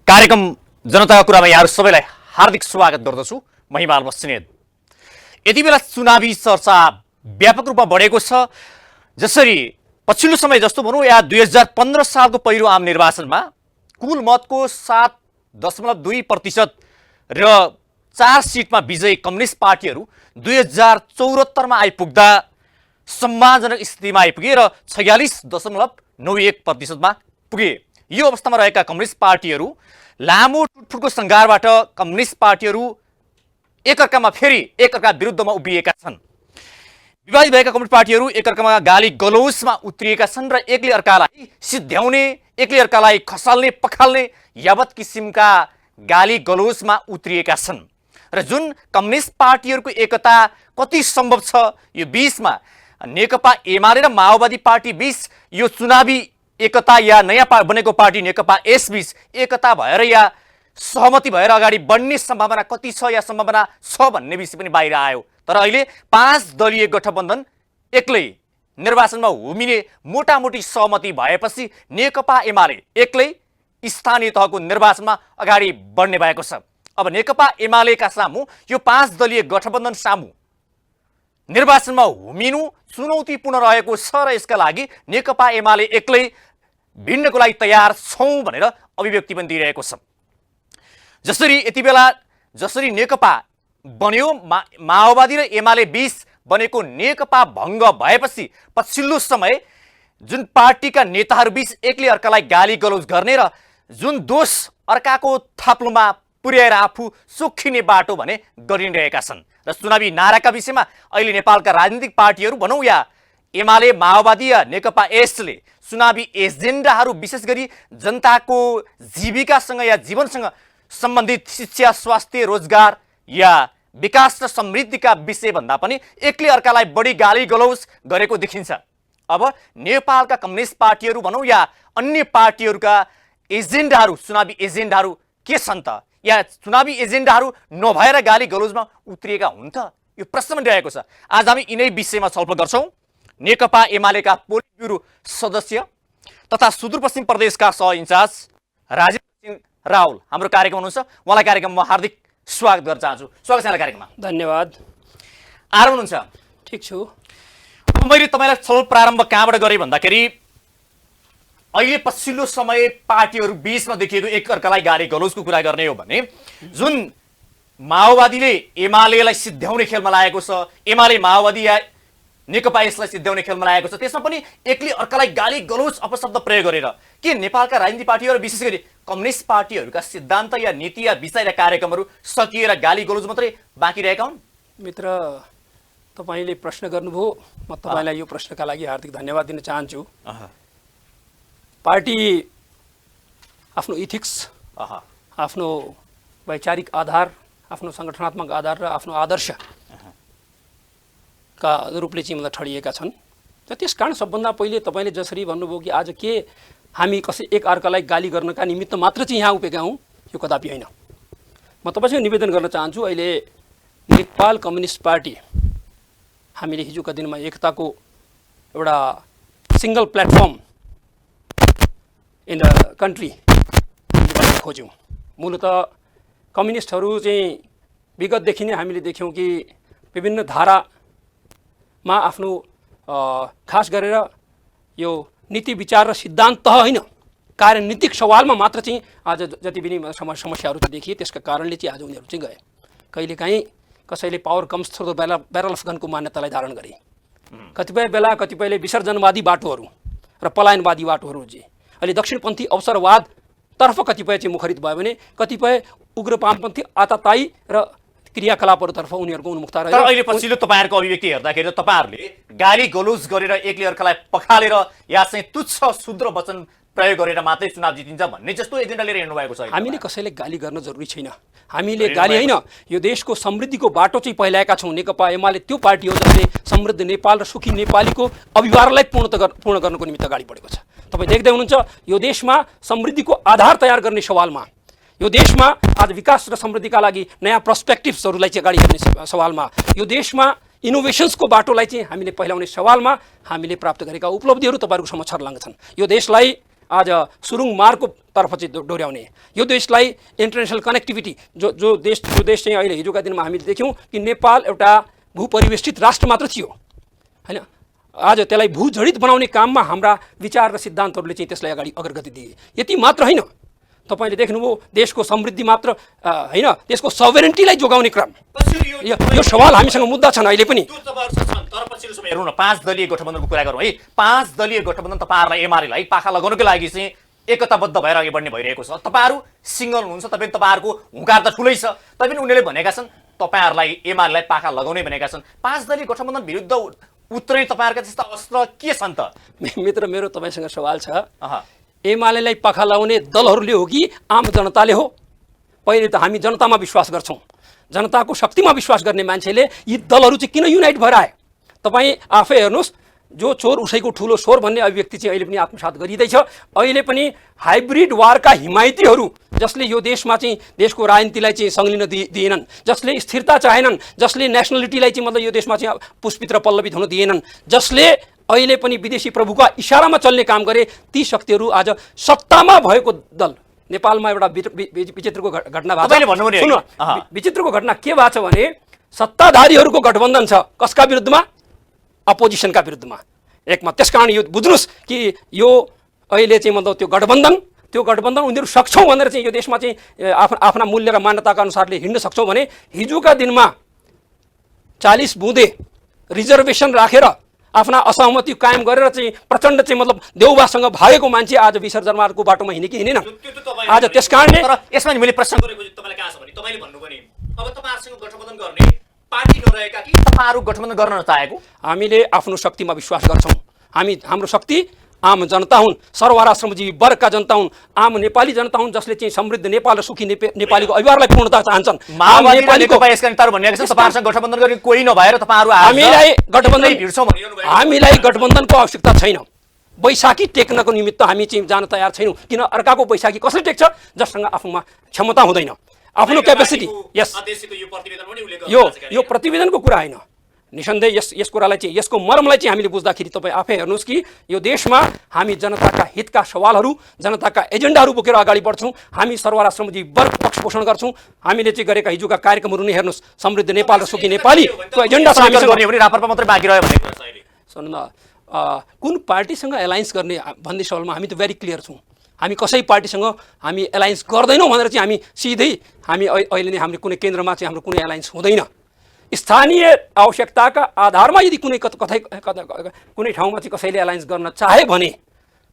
कार्यक्रम जनताको कुरामा यहाँहरू सबैलाई हार्दिक स्वागत गर्दछु। म हिमाल बस्नेत। यति बेला चुनावी चर्चा व्यापक रूपमा बढेको छ। जसरी पछिल्लो समय जस्तो भनौँ या 2015 सालको पहिलो आम निर्वाचनमा कुल मतको 7.2% र 4 सिटमा विजयी कम्युनिस्ट पार्टीहरू 2074 मा आइपुग्दा सम्मानजनक स्थितिमा आइपुगे र 46.91% मा पुगे। यो अवस्थामा रहेका कम्युनिस्ट पार्टीहरू लामो टुटफुटको सङ्घारबाट कम्युनिस्ट पार्टीहरू एकअर्कामा फेरि एकअर्का विरुद्धमा उभिएका छन्। विवादित भएका कम्युनिस्ट पार्टीहरू एकअर्कामा गाली गलौजमा उत्रिएका छन् र एकले अर्कालाई सिध्याउने, एकले अर्कालाई खसाल्ने पखाल्ने यावत किसिमका गाली गलौजमा उत्रिएका छन्। र जुन कम्युनिस्ट पार्टीहरूको एकता कति सम्भव छ, यो बीचमा नेकपा एमाले र माओवादी पार्टी बीच यो चुनावी एकता या नयाँ बनेको पार्टी नेकपा एस बीच एकता भएर या सहमति भएर अगाडि बढ्ने सम्भावना कति छ या सम्भावना छ भन्ने विषय पनि बाहिर आयो। तर अहिले 5 दलीय गठबन्धन एक्लै निर्वाचनमा हुमिने मोटामोटी सहमति भएपछि नेकपा एमाले एक्लै स्थानीय तहको निर्वाचनमा अगाडि बढ्ने भएको छ। अब नेकपा एमालेका सामु यो 5 दलीय गठबन्धन सामु निर्वाचनमा हुमिनु चुनौतीपूर्ण रहेको छ र यसका लागि नेकपा एमाले एक्लै भिड्नको लागि तयार छौं भनेर अभिव्यक्ति पनि दिइरहेको छ। जसरी नेकपा बन्यो, माओवादी र एमाले बीच बनेको नेकपा भङ्ग भएपछि पछिल्लो समय जुन पार्टीका नेताहरू बीच एकले अर्कालाई गाली गलौज गर्ने र जुन दोष अर्काको थाप्लोमा पुर्याएर आफू सुखिने बाटो भने गरिरहेका छन्। र चुनावी नाराका विषयमा अहिले नेपालका राजनीतिक पार्टीहरू भनौँ या एमाले माओवादी या नेकपा एसले चुनावी एजेन्डाहरू विशेष गरी जनताको जीविकासँग या जीवनसँग सम्बन्धित शिक्षा, स्वास्थ्य, रोजगार या विकास र समृद्धिका विषयभन्दा पनि एकले अर्कालाई बढी गाली गलौज गरेको देखिन्छ। अब नेपालका कम्युनिस्ट पार्टीहरू भनौँ या अन्य पार्टीहरूका एजेन्डाहरू, चुनावी एजेन्डाहरू के छन् त, या चुनावी एजेन्डाहरू नभएर गाली गलौजमा उत्रिएका हुन् त, यो प्रश्न पनि रहेको छ। आज हामी यिनै विषयमा छलफल गर्छौँ। नेकपा एमालेका पोलिट ब्युरो सदस्य तथा सुदूरपश्चिम प्रदेशका सह इन्चार्ज राजेन्द्र सिंह राहुल हाम्रो कार्यक्रम हुनुहुन्छ। उहाँलाई कार्यक्रममा हार्दिक स्वागत गर्न चाहन्छु। स्वागत छ कार्यक्रममा। धन्यवाद। आराम हुनुहुन्छ? ठिक छु। मैले तपाईँलाई छलफल प्रारम्भ कहाँबाट गरेँ भन्दाखेरि अहिले पछिल्लो समय पार्टीहरू बीचमा देखिएको एकअर्कालाई गाली गलौजको कुरा गर्ने हो भने जुन माओवादीले एमालेलाई सिध्याउने खेलमा लागेको छ, एमाले माओवादी या नेकपा यसलाई सिध्याउने खेलमा लागेको छ, त्यसमा पनि एकले अर्कालाई गाली गलौज अपशब्द प्रयोग गरेर के नेपालका राजनीतिक पार्टीहरू विशेष गरी कम्युनिस्ट पार्टीहरूका सिद्धान्त या नीति या विचार या कार्यक्रमहरू सकिएर गाली गलौज मात्रै बाँकी रहेका हुन्? मित्र, तपाईँले प्रश्न गर्नुभयो, म तपाईँलाई यो प्रश्नका लागि हार्दिक धन्यवाद दिन चाहन्छु। पार्टी आफ्नो इथिक्स, आफ्नो वैचारिक आधार, आफ्नो सङ्गठनात्मक आधार र आफ्नो आदर्शका रूपले चाहिँ मतलब ठडिएका छन्। र त्यस कारण सबभन्दा पहिले तपाईँले जसरी भन्नुभयो कि आज के हामी कसै एक अर्कालाई गाली गर्नका निमित्त मात्र चाहिँ यहाँ उभिएका हौँ, यो कदापि होइन। म तपाईँसँग निवेदन गर्न चाहन्छु, अहिले नेपाल कम्युनिस्ट पार्टी हामीले हिजोका दिनमा एकताको एउटा single platform in the country खोज्यौँ। मूलतः कम्युनिस्टहरू चाहिँ विगतदेखि नै हामीले देख्यौँ कि विभिन्न धारामा आफ्नो खास गरेर यो नीति विचार र सिद्धान्त होइन, कार्यनीतिक सवालमा मात्र चाहिँ आज जति पनि समस्याहरू चाहिँ देखिए त्यसका कारणले चाहिँ आज उनीहरू चाहिँ गए। कहिलेकाहीँ कसैले power comes through the barrel of गनको मान्यतालाई धारण गरे, कतिपयले विसर्जनवादी बाटोहरू र पलायनवादी बाटोहरू चाहिँ अहिले दक्षिणपन्थी अवसरवादतर्फ कतिपय चाहिँ मुखरित भयो भने कतिपय उग्रवामपन्थी आततायी र क्रियाकलापहरूतर्फ उनीहरूको उन्मुखता रह्यो। तर अहिले पछिल्लो तपाईँहरूको अभिव्यक्ति हेर्दाखेरि तपाईँहरूले गाली गलौज गरेर एकले अर्कालाई पखालेर या चाहिँ तुच्छ शुद्र वचन प्रयोग गरेर मात्रै चुनाव जितिन्छ भन्ने जस्तो एजेन्डा लिएर हिँड्नु भएको छ। हामीले कसैले गाली गर्न जरुरी छैन। हामीले गाली होइन, यो देशको समृद्धिको बाटो चाहिँ पहिलाएका छौँ। नेकपा एमाले त्यो पार्टी हो जसले समृद्ध नेपाल र सुखी नेपालीको अभिवारलाई पूर्ण गर्नको निमित्त अगाडि बढेको छ। तपाईँ देख्दै हुनुहुन्छ यो देशमा समृद्धिको आधार तयार गर्ने सवालमा, यो देशमा आज विकास र समृद्धिका लागि नयाँ पर्सपेक्टिभ्सहरूलाई चाहिँ अगाडि हेर्ने सवालमा, यो देशमा इनोभेसन्सको बाटोलाई चाहिँ हामीले पहिलाउने सवालमा हामीले प्राप्त गरेका उपलब्धिहरू तपाईँहरूको समक्ष छर्लङ्ग छन्। यो देशलाई आज सुरुङ मार्गको तर्फ चाहिँ डोर्याउने, यो देशलाई इन्टरनेसनल कनेक्टिभिटी जो देश चाहिँ अहिले हिजोका दिनमा हामीले देख्यौँ कि नेपाल एउटा भूपरिवेष्टित राष्ट्र मात्र थियो हैन, आज त्यसलाई भूजडित बनाउने काममा हाम्रा विचार र सिद्धान्तहरूले चाहिँ त्यसलाई अग्रगति दिए। यति मात्र होइन, तपाईँले देख्नुभयो देशको समृद्धि मात्र होइन, त्यसको सभरेन्टीलाई जोगाउने क्रम, यो सवाल हामीसँग मुद्दा छन् अहिले पनि। हेर्नु न, 5 दलीय गठबन्धनको कुरा गरौँ है। 5 दलीय गठबन्धन तपाईँहरूलाई एमालेलाई पाखा लगाउनको लागि चाहिँ एकताबद्ध भएर अघि बढ्ने भइरहेको छ। तपाईँहरू सिङ्गल हुनुहुन्छ, तपाईँहरूको हुँकार त ठुलै छ, तैपनि उनीहरूले भनेका छन् तपाईँहरूलाई एमालेलाई पाखा लगाउने भनेका छन्। 5 दलीय गठबन्धन विरुद्ध उत्रै तपाईँहरूका त्यस्ता अस्त्र के छन् त? मित्र, मेरो तपाईँसँग सवाल छ, एमालेलाई पाखा लगाउने दलहरूले हो कि आम जनताले हो? पहिले त हामी जनतामा विश्वास गर्छौँ, जनताको शक्तिमा विश्वास गर्ने मान्छेले यी दलहरू चाहिँ किन युनाइट भएर आए? तपाईँ आफै हेर्नुहोस्, जो चोर उसैको ठुलो स्वर भन्ने अभिव्यक्ति चाहिँ अहिले पनि आत्मसात गरिँदैछ। अहिले पनि हाइब्रिड वारका हिमायतीहरू, जसले यो देशमा चाहिँ देशको राजनीतिलाई चाहिँ संलग्न दिएनन्, जसले स्थिरता चाहेनन्, जसले नेसनलिटीलाई चाहिँ मतलब यो देशमा चाहिँ पुष्पित र पल्लवित हुन दिएनन्, जसले अहिले पनि विदेशी प्रभुका इशारामा चल्ने काम गरे, ती शक्तिहरू आज सत्तामा भएको दल। नेपालमा एउटा विचित्रको घटना भएको छ। सुन्नु, विचित्रको घटना के भएको छ भने सत्ताधारीहरूको गठबन्धन छ, कसका विरुद्धमा? अपोजिसनका विरुद्धमा। एकमा त्यसकारण यो बुझ्नुहोस् कि यो अहिले चाहिँ मतलब त्यो गठबन्धन उनीहरू सक्छौँ भनेर चाहिँ यो देशमा चाहिँ आफ्ना मूल्य र मान्यताका अनुसारले हिँड्न सक्छौँ भने हिजोका दिनमा 40 बुँदे रिजर्भेसन राखेर आफ्ना असहमति कायम गरेर चाहिँ प्रचण्ड चाहिँ मतलब देउबासँग भागेको मान्छे आज विसर्जनको बाटोमा हिँडे कि हिँडेन? आज त्यसकारणले यसमा मैले प्रश्न गरेको तपाईँलाई कहाँ छ भने तपाईँले भन्नुभयो नि अब तपाईँहरूसँग गठबन्धन गर्ने पार्टी नरहेका कि तपाईँहरू गठबन्धन गर्न नचाहेको? हामीले आफ्नो शक्तिमा विश्वास गर्छौँ। हाम्रो शक्ति आम जनता हुन्, सर्वराश्रमजीवी वर्गका जनता हुन्, आम नेपाली जनता हुन्, जसले चाहिँ समृद्ध नेपाल र सुखी नेपालीको अभियानलाई पूर्णता चाहन्छन्। गठबन्धन गर्ने कोही नभएर तपाईँहरू हामीलाई गठबन्धनको आवश्यकता छैन। बैशाखी टेक्नको निमित्त हामी चाहिँ जान तयार छैनौँ, किन अर्काको बैशाखी कसले टेक्छ जससँग आफूमा क्षमता हुँदैन, आफ्नो क्यापेसिटी। यस, यो प्रतिवेदनको कुरा होइन, निसन्देह यस कुरालाई चाहिँ यसको मर्मलाई चाहिँ हामीले बुझ्दाखेरि तपाईँ आफै हेर्नुहोस् कि यो देशमा हामी जनताका हितका सवालहरू, जनताका एजेन्डाहरू बोकेर अगाडि बढ्छौँ। हामी सर्वराश्रमजी वर्ग पक्ष पोषण गर्छौँ। हामीले चाहिँ गरेका हिजोका कार्यक्रमहरू नै हेर्नुहोस्, समृद्ध नेपाल र सुखी नेपाली त्यो एजेन्डा सुन्नु न, कुन पार्टीसँग एलायन्स गर्ने भन्ने सवालमा हामी त भेरी क्लियर छौँ। हामी कसै पार्टीसँग हामी एलायन्स गर्दैनौँ भनेर चाहिँ हामी सिधै अहिले नै हाम्रो कुनै केन्द्रमा चाहिँ हाम्रो कुनै एलायन्स हुँदैन। स्थानीय आवश्यकताका आधारमा यदि कुनै कुनै ठाउँमा चाहिँ कसैले एलायन्स गर्न चाहे भने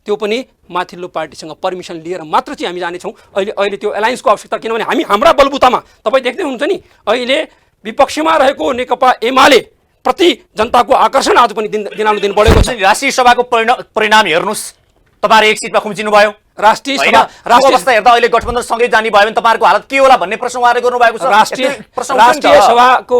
त्यो पनि माथिल्लो पार्टीसँग पर्मिसन लिएर मात्र चाहिँ हामी जानेछौँ। अहिले त्यो एलायन्सको आवश्यकता, किनभने हामी हाम्रा बलबुतामा तपाईँ देख्दै हुनुहुन्छ नि, अहिले विपक्षमा रहेको नेकपा एमाले प्रति जनताको आकर्षण आज पनि दिनानुदिन बढेको छ। राष्ट्रिय सभाको परिणाम हेर्नुहोस्, तपाईँहरू एक सिटमा खुम्चिनु भयो। राष्ट्रिय अवस्था हेर्दा अहिले गठबन्धन सँगै जाने भयो भने तपाईँहरूको हालत के होला भन्ने प्रश्न उहाँले गर्नुभएको छ। राष्ट्रिय सभाको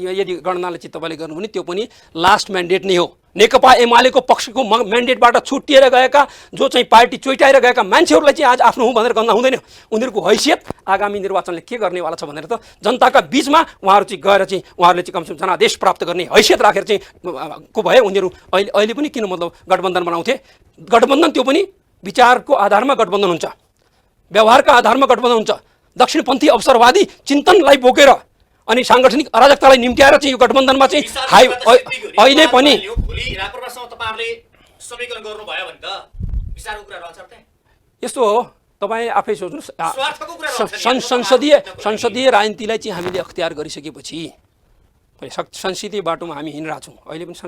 यदि गणनाले चाहिँ तपाईँले गर्नु भने त्यो पनि लास्ट म्यान्डेट नै हो। नेकपा एमालेको पक्षको म्यान्डेटबाट छुट्टिएर गएका, जो चाहिँ पार्टी चोइटाएर गएका मान्छेहरूलाई चाहिँ आज आफ्नो हुँ भनेर गन्न हुँदैन। उनीहरूको हैसियत आगामी निर्वाचनले के गर्नेवाला छ भनेर त जनताका बिचमा उहाँहरू चाहिँ गएर चाहिँ उहाँहरूले चाहिँ कमसेकम जनादेश प्राप्त गर्ने हैसियत राखेर चाहिँ को भए उनीहरू अहिले पनि किन मतलब गठबन्धन बनाउँथे? गठबन्धन त्यो पनि विचारको आधारमा गठबन्धन हुन्छ, व्यवहारका आधारमा गठबन्धन हुन्छ। दक्षिणपन्थी अवसरवादी चिन्तनलाई बोकेर अनि साङ्गठनिक अराजकतालाई निम्त्याएर चाहिँ यो गठबन्धनमा चाहिँ अहिले पनि यस्तो हो। तपाईँ आफै सोच्नुहोस्, संसदीय राजनीतिलाई चाहिँ हामीले अख्तियार गरिसकेपछि संसदीय बाटोमा हामी हिँडिरहेको छौँ। अहिले पनि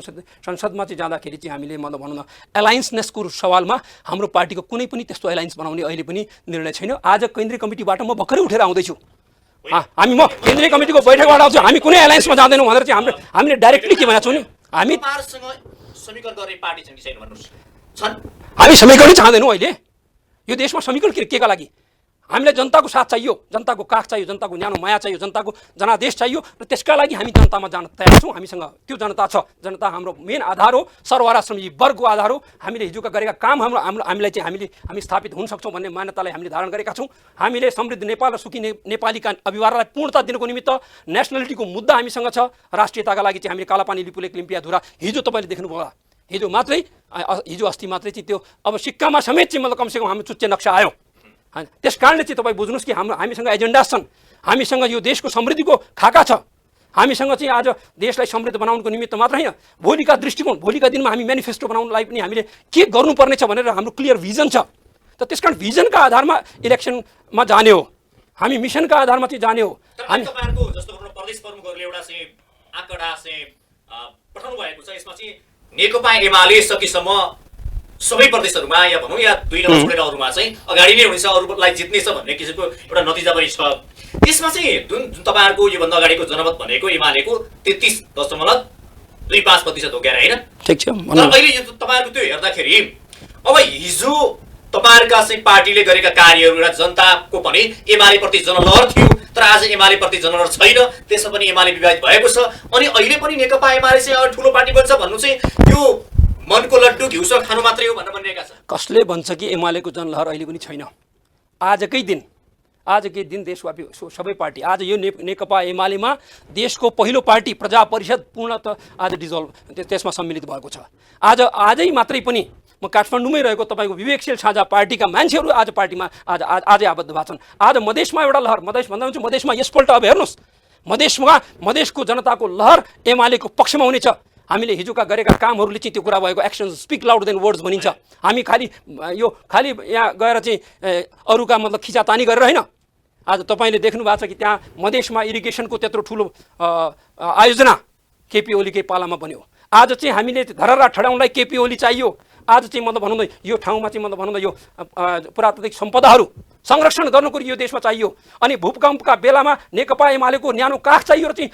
संसदमा चाहिँ जाँदाखेरि चाहिँ हामीले मतलब भनौँ न एलायन्सनेसको सवालमा हाम्रो पार्टीको कुनै पनि त्यस्तो एलायन्स बनाउने अहिले पनि निर्णय छैन। आज केन्द्रीय कमिटीबाट म भर्खरै उठेर आउँदैछु, म केन्द्रीय कमिटीको बैठकबाट आउँछु, हामी कुनै एलायन्समा जाँदैनौँ भनेर चाहिँ हामीले डाइरेक्टली के भनेको छौँ नि, हामी समीकरण चाहँदैनौँ। अहिले यो देशमा समीकरण के का लागि? हामीलाई जनताको साथ चाहियो, जनताको काख चाहियो, जनताको न्यानो माया चाहियो, जनताको जनादेश चाहियो र त्यसका लागि हामी जनतामा जान तयार छौँ। हामीसँग त्यो जनता छ। जनता हाम्रो मेन आधार हो, सर्वराश्रमी वर्गको आधार हो। हामीले हिजोका गरेका काम हामीलाई चाहिँ हामी स्थापित हुन सक्छौँ भन्ने मान्यतालाई हामीले धारण गरेका छौँ। हामीले समृद्ध नेपाल र सुखी नेपालीका अभिवारलाई पूर्णता दिनको निमित्त नेसनलिटीको मुद्दा हामीसँग छ। राष्ट्रियताका लागि चाहिँ हामीले कालापानी लिपुलेक लिम्पियाधुरा हिजो तपाईँले देख्नुभयो, हिजो मात्रै हिजो अस्ति मात्रै चाहिँ त्यो अब सिक्कामा समेत चाहिँ मतलब कमसेकम हाम्रो चुच्चे नक्सा आयो होइन। त्यस कारणले चाहिँ तपाईँ बुझ्नुहोस् कि हामीसँग एजेन्डा छन्, हामीसँग यो देशको समृद्धिको खाका छ, हामीसँग चाहिँ आज देशलाई समृद्ध बनाउनुको निमित्त मात्र होइन, भोलिका दृष्टिकोण, भोलिका दिनमा हामी म्यानिफेस्टो बनाउनलाई पनि हामीले के गर्नुपर्ने छ भनेर हाम्रो क्लियर भिजन छ। त त्यस कारण भिजनका आधारमा इलेक्सनमा जाने हो, हामी मिसनका आधारमा चाहिँ जाने हो। हामी तपाईहरुको जस्तो भनौँ प्रदेश प्रमुखहरूले एउटा चाहिँ आँकडा चाहिँ पठाउनु भएको छ, यसमा चाहिँ नेकपा एमाले सकेसम्म सबै प्रदेशहरूमा या भनौँ या 2 नम्बर छोडेर अरूमा चाहिँ अगाडि नै हुनेछ, अरूलाई जित्नेछ भन्ने किसिमको एउटा नतिजा पनि छ। त्यसमा चाहिँ जुन तपाईहरुको योभन्दा अगाडिको जनमत भनेको एमालेको 33.25% हो क्या होइन? ठिक छ। तर अहिले यो तपाईहरुको त्यो हेर्दाखेरि अब हिजो तपाईहरुका चाहिँ पार्टीले गरेका कार्यहरू र जनताको पनि एमाले प्रति जनलहर थियो, तर आज एमाले प्रति जनलहर छैन, त्यसमा पनि एमाले विभाजित भएको छ। अनि अहिले पनि नेकपा एमाले चाहिँ ठुलो पार्टी बन्छ भन्नु चाहिँ यो मनको लड्डु घिउसँग खानु मात्रै हो भनेर भनिरहेका छन्। कसले भन्छ कि एमालेको जनलहर अहिले पनि छैन? आजकै दिन देशव्यापी सबै पार्टी आज यो नेकपा एमालेमा देशको पहिलो पार्टी प्रजा परिषद पूर्णतः आज डिजल्भ त्यसमा सम्मिलित भएको छ। आजै मात्रै पनि म काठमाडौँमै रहेको तपाईँको विवेकशील साझा पार्टीका मान्छेहरू आज पार्टीमा आजै आबद्ध भएको छन्। आज मधेसमा एउटा लहर, मधेस भन्दा हुन्छ मधेसमा यसपल्ट अब हेर्नुहोस्, मधेसको जनताको लहर एमालेको पक्षमा हुनेछ। हामीले हिजोका गरेका कामहरूले चाहिँ त्यो कुरा भएको actions speak loud than words भनिन्छ। हामी खालि यहाँ गएर चाहिँ अरूका मतलब खिचातानी गरेर होइन। आज तपाईँले देख्नु भएको छ कि त्यहाँ मधेसमा इरिगेसनको त्यत्रो ठुलो आयोजना केपी ओलीकै पालामा बन्यो। आज चाहिँ हामीले धरहरा ठडाउनलाई केपी ओली चाहियो। आज चाहिँ मतलब भनौँ न यो ठाउँमा चाहिँ मतलब भनौँ न यो पुरातात्विक सम्पदाहरू संरक्षण गर्नको यो देशमा चाहियो। अनि भूकम्पका बेलामा नेकपा एमालेको न्यानो काख चाहियो र चाहिँ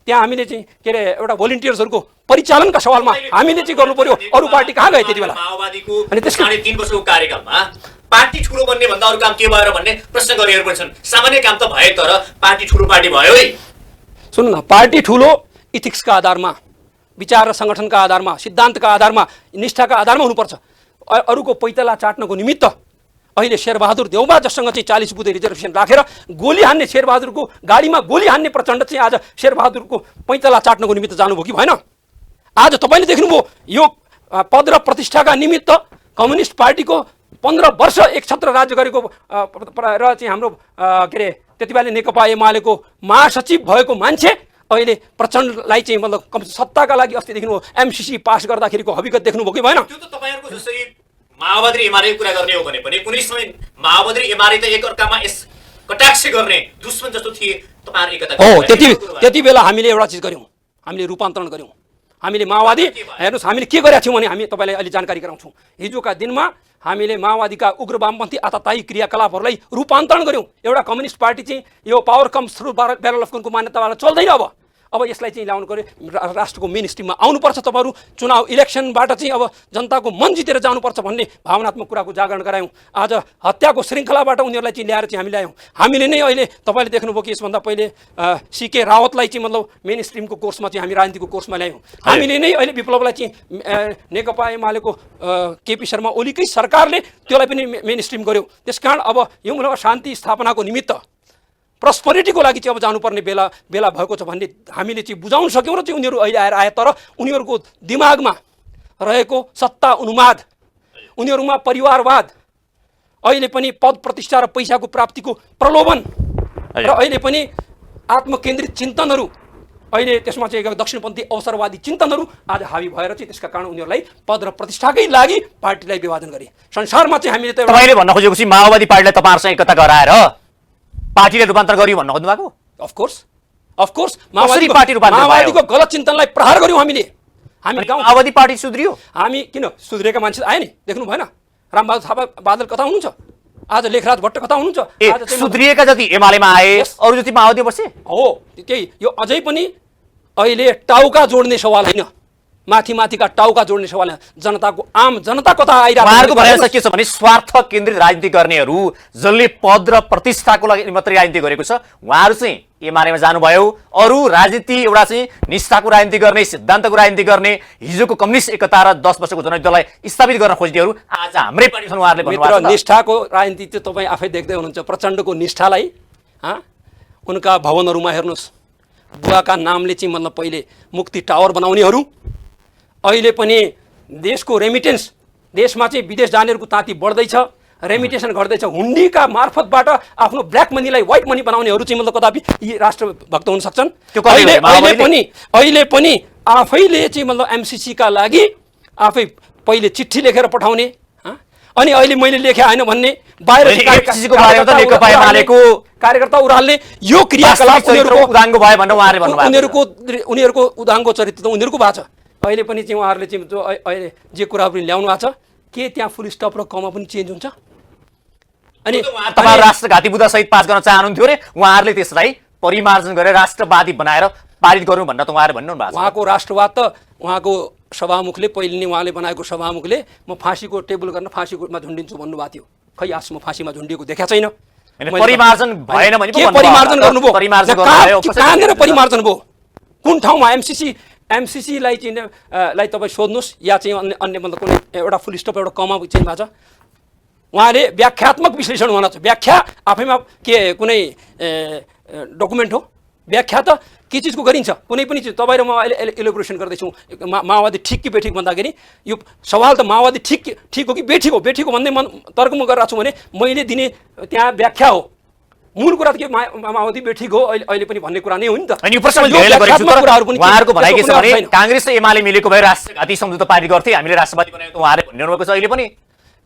त्यहाँ हामीले चाहिँ के अरे एउटा भोलिन्टियर्सहरूको परिचालनका सवालमा हामीले चाहिँ गर्नु पर्यो। अरू पार्टी कहाँ गए त्यति बेला? माओवादीको 3.5 वर्षको कार्यकालमा पार्टी ठुलो बन्ने भन्दा अरू काम के भयो र भन्ने प्रश्न गरेर पनि छन्। सामान्य काम त भए तर पार्टी ठुलो पार्टी भयो है। सुन्नु न, पार्टी ठुलो इथिक्सका आधारमा, विचार र सङ्गठनका आधारमा, सिद्धान्तका आधारमा, निष्ठाका आधारमा हुनुपर्छ। अरूको पैताला चाट्नको निमित्त अहिले शेरबहादुर देउबा जससँग चाहिँ 40 बुँदे रिजर्भेसन राखेर गोली हान्ने, शेरबहादुरको गाडीमा गोली हान्ने प्रचण्ड चाहिँ आज शेरबहादुरको पैताला चाट्नको निमित्त जानुभयो कि भएन? आज तपाईँले देख्नुभयो यो पद र प्रतिष्ठाका निमित्त कम्युनिस्ट पार्टीको 15 वर्ष एक छत्र राज्य गरेको र चाहिँ हाम्रो के अरे त्यति बेला नेकपा एमालेको महासचिव भएको मान्छे अहिले प्रचण्डलाई चाहिँ मतलब सत्ताका लागि अस्ति देख्नुभयो एमसीसी पास गर्दाखेरिको हकीकत देख्नुभयो कि भएन? त्यो त तपाईहरुको जसरी माओवादी एमाले कुरा गर्ने हो भने पनि कुनै समय माओवादी एमाले त एकअर्कामा यस कटाक्ष गर्ने दुश्मन जस्तो थिए। तपाईहरु एकता हो, त्यति बेला हामीले एउटा चिज गर्यौँ, हामीले रूपान्तरण गर्यौँ। हामीले माओवादी हेर्नुहोस् हामीले के गरेका थियौँ भने हामी तपाईँलाई अहिले जानकारी गराउँछौँ। हिजोका दिनमा हामीले माओवादीका उग्र वामपन्थी आततायी क्रियाकलापहरूलाई रूपान्तरण गर्यौँ। एउटा कम्युनिस्ट पार्टी चाहिँ यो power comes through barrel of गनको मान्यताबाट चल्दैन। अब यसलाई चाहिँ ल्याउनु पर्यो, राष्ट्रको मेन स्ट्रिममा आउनुपर्छ। तपाईँहरू चुनाव इलेक्सनबाट चाहिँ अब जनताको मन जितेर जानुपर्छ भन्ने भावनात्मक कुराको जागरण गरायौँ। आज हत्याको श्रृङ्खलाबाट उनीहरूलाई चाहिँ ल्याएर चाहिँ हामी ल्यायौँ। हामीले नै अहिले तपाईँले देख्नुभयो कि यसभन्दा पहिले सीके रावतलाई चाहिँ मतलब मेन स्ट्रिमको कोर्समा चाहिँ हामी राजनीतिको कोर्समा ल्यायौँ। हामीले नै अहिले विप्लवलाई चाहिँ नेकपा एमालेको केपी शर्मा ओलीकै सरकारले त्यसलाई पनि मेन स्ट्रिम गर्यो। त्यस कारण अब यो मुलुकमा शान्ति स्थापनाको निमित्त प्रस्परिटीको लागि चाहिँ अब जानुपर्ने बेला भएको छ भन्ने हामीले चाहिँ बुझाउन सक्यौँ र चाहिँ उनीहरू अहिले आए। तर उनीहरूको दिमागमा रहेको सत्ता उन्माद, उनीहरूमा परिवारवाद, अहिले पनि पद प्रतिष्ठा र पैसाको प्राप्तिको प्रलोभन र अहिले पनि आत्मकेन्द्रित चिन्तनहरू, अहिले त्यसमा चाहिँ दक्षिणपन्थी अवसरवादी चिन्तनहरू आज हावी भएर चाहिँ त्यसका कारण उनीहरूलाई पद र प्रतिष्ठाकै लागि पार्टीलाई विभाजन गरे। संसारमा चाहिँ हामीले त तपाईले भन्न खोजेको चाहिँ माओवादी पार्टीलाई तपाईहरुसँग एकता गराएर पार्टीले रूपान्तरण गरियो भन्न खोज्नु भएको? अफकोर्स माओवादीको गलत चिन्तनलाई प्रहार गर्यौँ हामीले। हामी माओवादी पार्टी सुध्रियो। हामी किन सुध्रेका मान्छे आए नि, देख्नु भएन? रामबहादुर थापा बादल कता हुनुहुन्छ? आज लेखराज भट्ट कता हुनुहुन्छ? आज सुध्रिएका जति एमालेमा आए, अरु जति माओवादी बसे हो। त्यही यो अझै पनि अहिले टाउका जोड्ने सवाल होइन, माथिका टाउका जोड्ने सवाल होइन। जनताको आम जनता कता आइरहेको भनाइ के छ भने स्वार्थ केन्द्रित राजनीति गर्नेहरू जसले पद र प्रतिष्ठाको लागि मात्रै राजनीति गरेको छ उहाँहरू चाहिँ एमालेमा जानुभयो। अरू राजनीति एउटा चाहिँ निष्ठाको राजनीति गर्ने, सिद्धान्तको राजनीति गर्ने, हिजोको कम्युनिस्ट एकता र 10 वर्षको जनयुद्धलाई स्थापित गर्न खोज्नेहरू आज हाम्रै पार्टी छन्। उहाँहरूले भन्नुभएको निष्ठाको राजनीति चाहिँ तपाईँ आफै देख्दै हुनुहुन्छ। प्रचण्डको निष्ठालाई उनका भवनहरूमा हेर्नुहोस्, बुवाका नामले चाहिँ मतलब पहिले मुक्ति टावर बनाउनेहरू, अहिले पनि देशको रेमिटेन्स, देशमा चाहिँ विदेश जानेहरूको ताती बढ्दैछ, रेमिटेसन घट्दैछ, हुन्डीका मार्फतबाट आफ्नो ब्ल्याक मनीलाई व्हाइट मनी बनाउनेहरू चाहिँ मतलब कदापि यी राष्ट्रभक्त हुन सक्छन्। अहिले पनि आफैले चाहिँ मतलब एमसीसीका लागि आफै पहिले चिठी लेखेर पठाउने, अनि अहिले मैले लेखे होइन भन्ने, बाहिर कार्यकर्ता उराल्ने, यो क्रियाकलाप उनीहरूको उदाङ्गो चरित्र त उनीहरूको भएको छ। अहिले पनि चाहिँ उहाँहरूले चाहिँ जो अहिले जे कुराहरू पनि ल्याउनु भएको छ, के त्यहाँ फुल स्टप र कमा पनि चेन्ज हुन्छ? अनि तपाईहरु राष्ट्रघाती मुद्दा सहित पास गर्न चाहनुहुन्थ्यो रे, उहाँहरूले त्यसलाई परिमार्जन गरेर राष्ट्रवादी भनेर पारित गर्नु भनेर त उहाँहरूले भन्नु भएको छ। उहाँको राष्ट्रवाद त उहाँको सभामुखले पहिले नै उहाँले बनाएको सभामुखले म फाँसीको टेबल गर्न फाँसीमा झुन्डिन्छु भन्नुभएको थियो। खै आज म फाँसीमा झुन्डिएको देखाएको छैन। परिमार्जन भएन भने के परिमार्जन गर्नुभयो? कहाँनिर परिमार्जन भयो? कुन ठाउँमा? एमसीसीलाई चाहिँ तपाईँ सोध्नुहोस्, या चाहिँ अन्य मतलब कुनै एउटा फुल स्टप एउटा कमा चेन्ज भएको छ? उहाँले व्याख्यात्मक विश्लेषण हुन छ। व्याख्या आफैमा के कुनै डकुमेन्ट हो? व्याख्या त के चिजको गरिन्छ? कुनै पनि चिज तपाईँ र म अहिले इलोब्रेसन गर्दैछौँ, माओवादी ठिक कि बेठिक भन्दाखेरि यो सवाल त माओवादी ठिक हो कि बेठिक हो? बेठिक हो भन्दै तर्क म गरिरहेको छु भने मैले दिने त्यहाँ व्याख्या हो। मूल कुरा त के माओवादी बेठिक हो अहिले पनि भन्ने कुरा नै हो नि त। अनि यो प्रश्न उहाँहरूको भनाइ के छ भने कांग्रेस र एमाले मिलेको भए राष्ट्रघाती सम्झौता पारित गर्थे, हामीले राष्ट्रवादी बनाएको त उहाँहरूले भन्नु भएको छ। अहिले पनि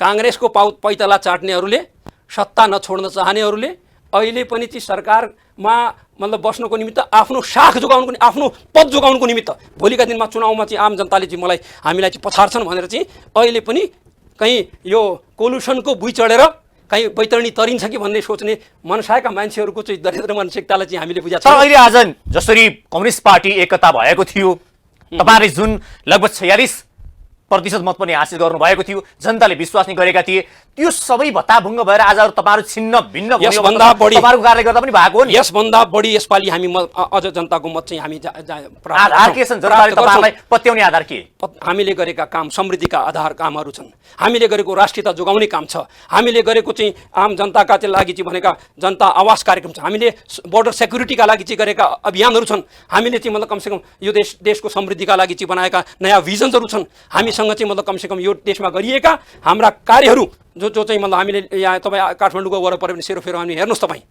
कांग्रेसको पैताला चाट्नेहरूले, सत्ता नछोड्न चाहनेहरूले अहिले पनि चाहिँ सरकारमा मतलब बस्नको निमित्त आफ्नो साख जोगाउनुको, आफ्नो पद जोगाउनुको निमित्त, भोलिका दिनमा चुनावमा चाहिँ आम जनताले चाहिँ हामीलाई चाहिँ पछाड्छन् भनेर चाहिँ अहिले पनि कहीँ यो कोलुसनको बुई चढेर कहीँ बैतरणी तरिन्छ कि भन्ने सोच्ने मनसायका मान्छेहरूको चाहिँ दरिद्र मानसिकतालाई चाहिँ हामीले बुझाएको छ। अहिले आज जसरी कम्युनिस्ट पार्टी एकता भएको थियो, तपाईहरुले जुन लगभग 46% मत पनि हासिल गर्नुभएको थियो, जनताले विश्वास नै गरेका थिए, त्यो सबै भत्ताभुङ्ग भएर आज तपाईहरु छिन्न भिन्न यसभन्दा बढी तपाईहरुको कारणले गर्दा पनि भएको हो नि। यसभन्दा बढी यसपालि हामी अझ जनताको मत चाहिँ हामी आधार के छन्? जनताले तपाईहरुलाई पत्याउने आधार के? हामीले गरेका काम समृद्धिका आधार कामहरू छन्, हामीले गरेको राष्ट्रियता जोगाउने काम छ, हामीले गरेको चाहिँ आम जनताका लागि चाहिँ भनेका जनता आवास कार्यक्रम छ, हामीले बोर्डर सेक्युरिटीका लागि चाहिँ गरेका अभियानहरू छन्, हामीले चाहिँ मतलब कमसेकम यो देशको समृद्धिका लागि चाहिँ बनाएका नयाँ भिजन्सहरू छन्, हामीसँग चाहिँ मतलब कमसेकम यो देशमा गरिएका हाम्रा कार्यहरू जो चाहिँ मतलब हामीले यहाँ तपाईँ काठमाडौँको वरपर पनि सेरोफेरो हामी हेर्नुहोस् तपाईँ,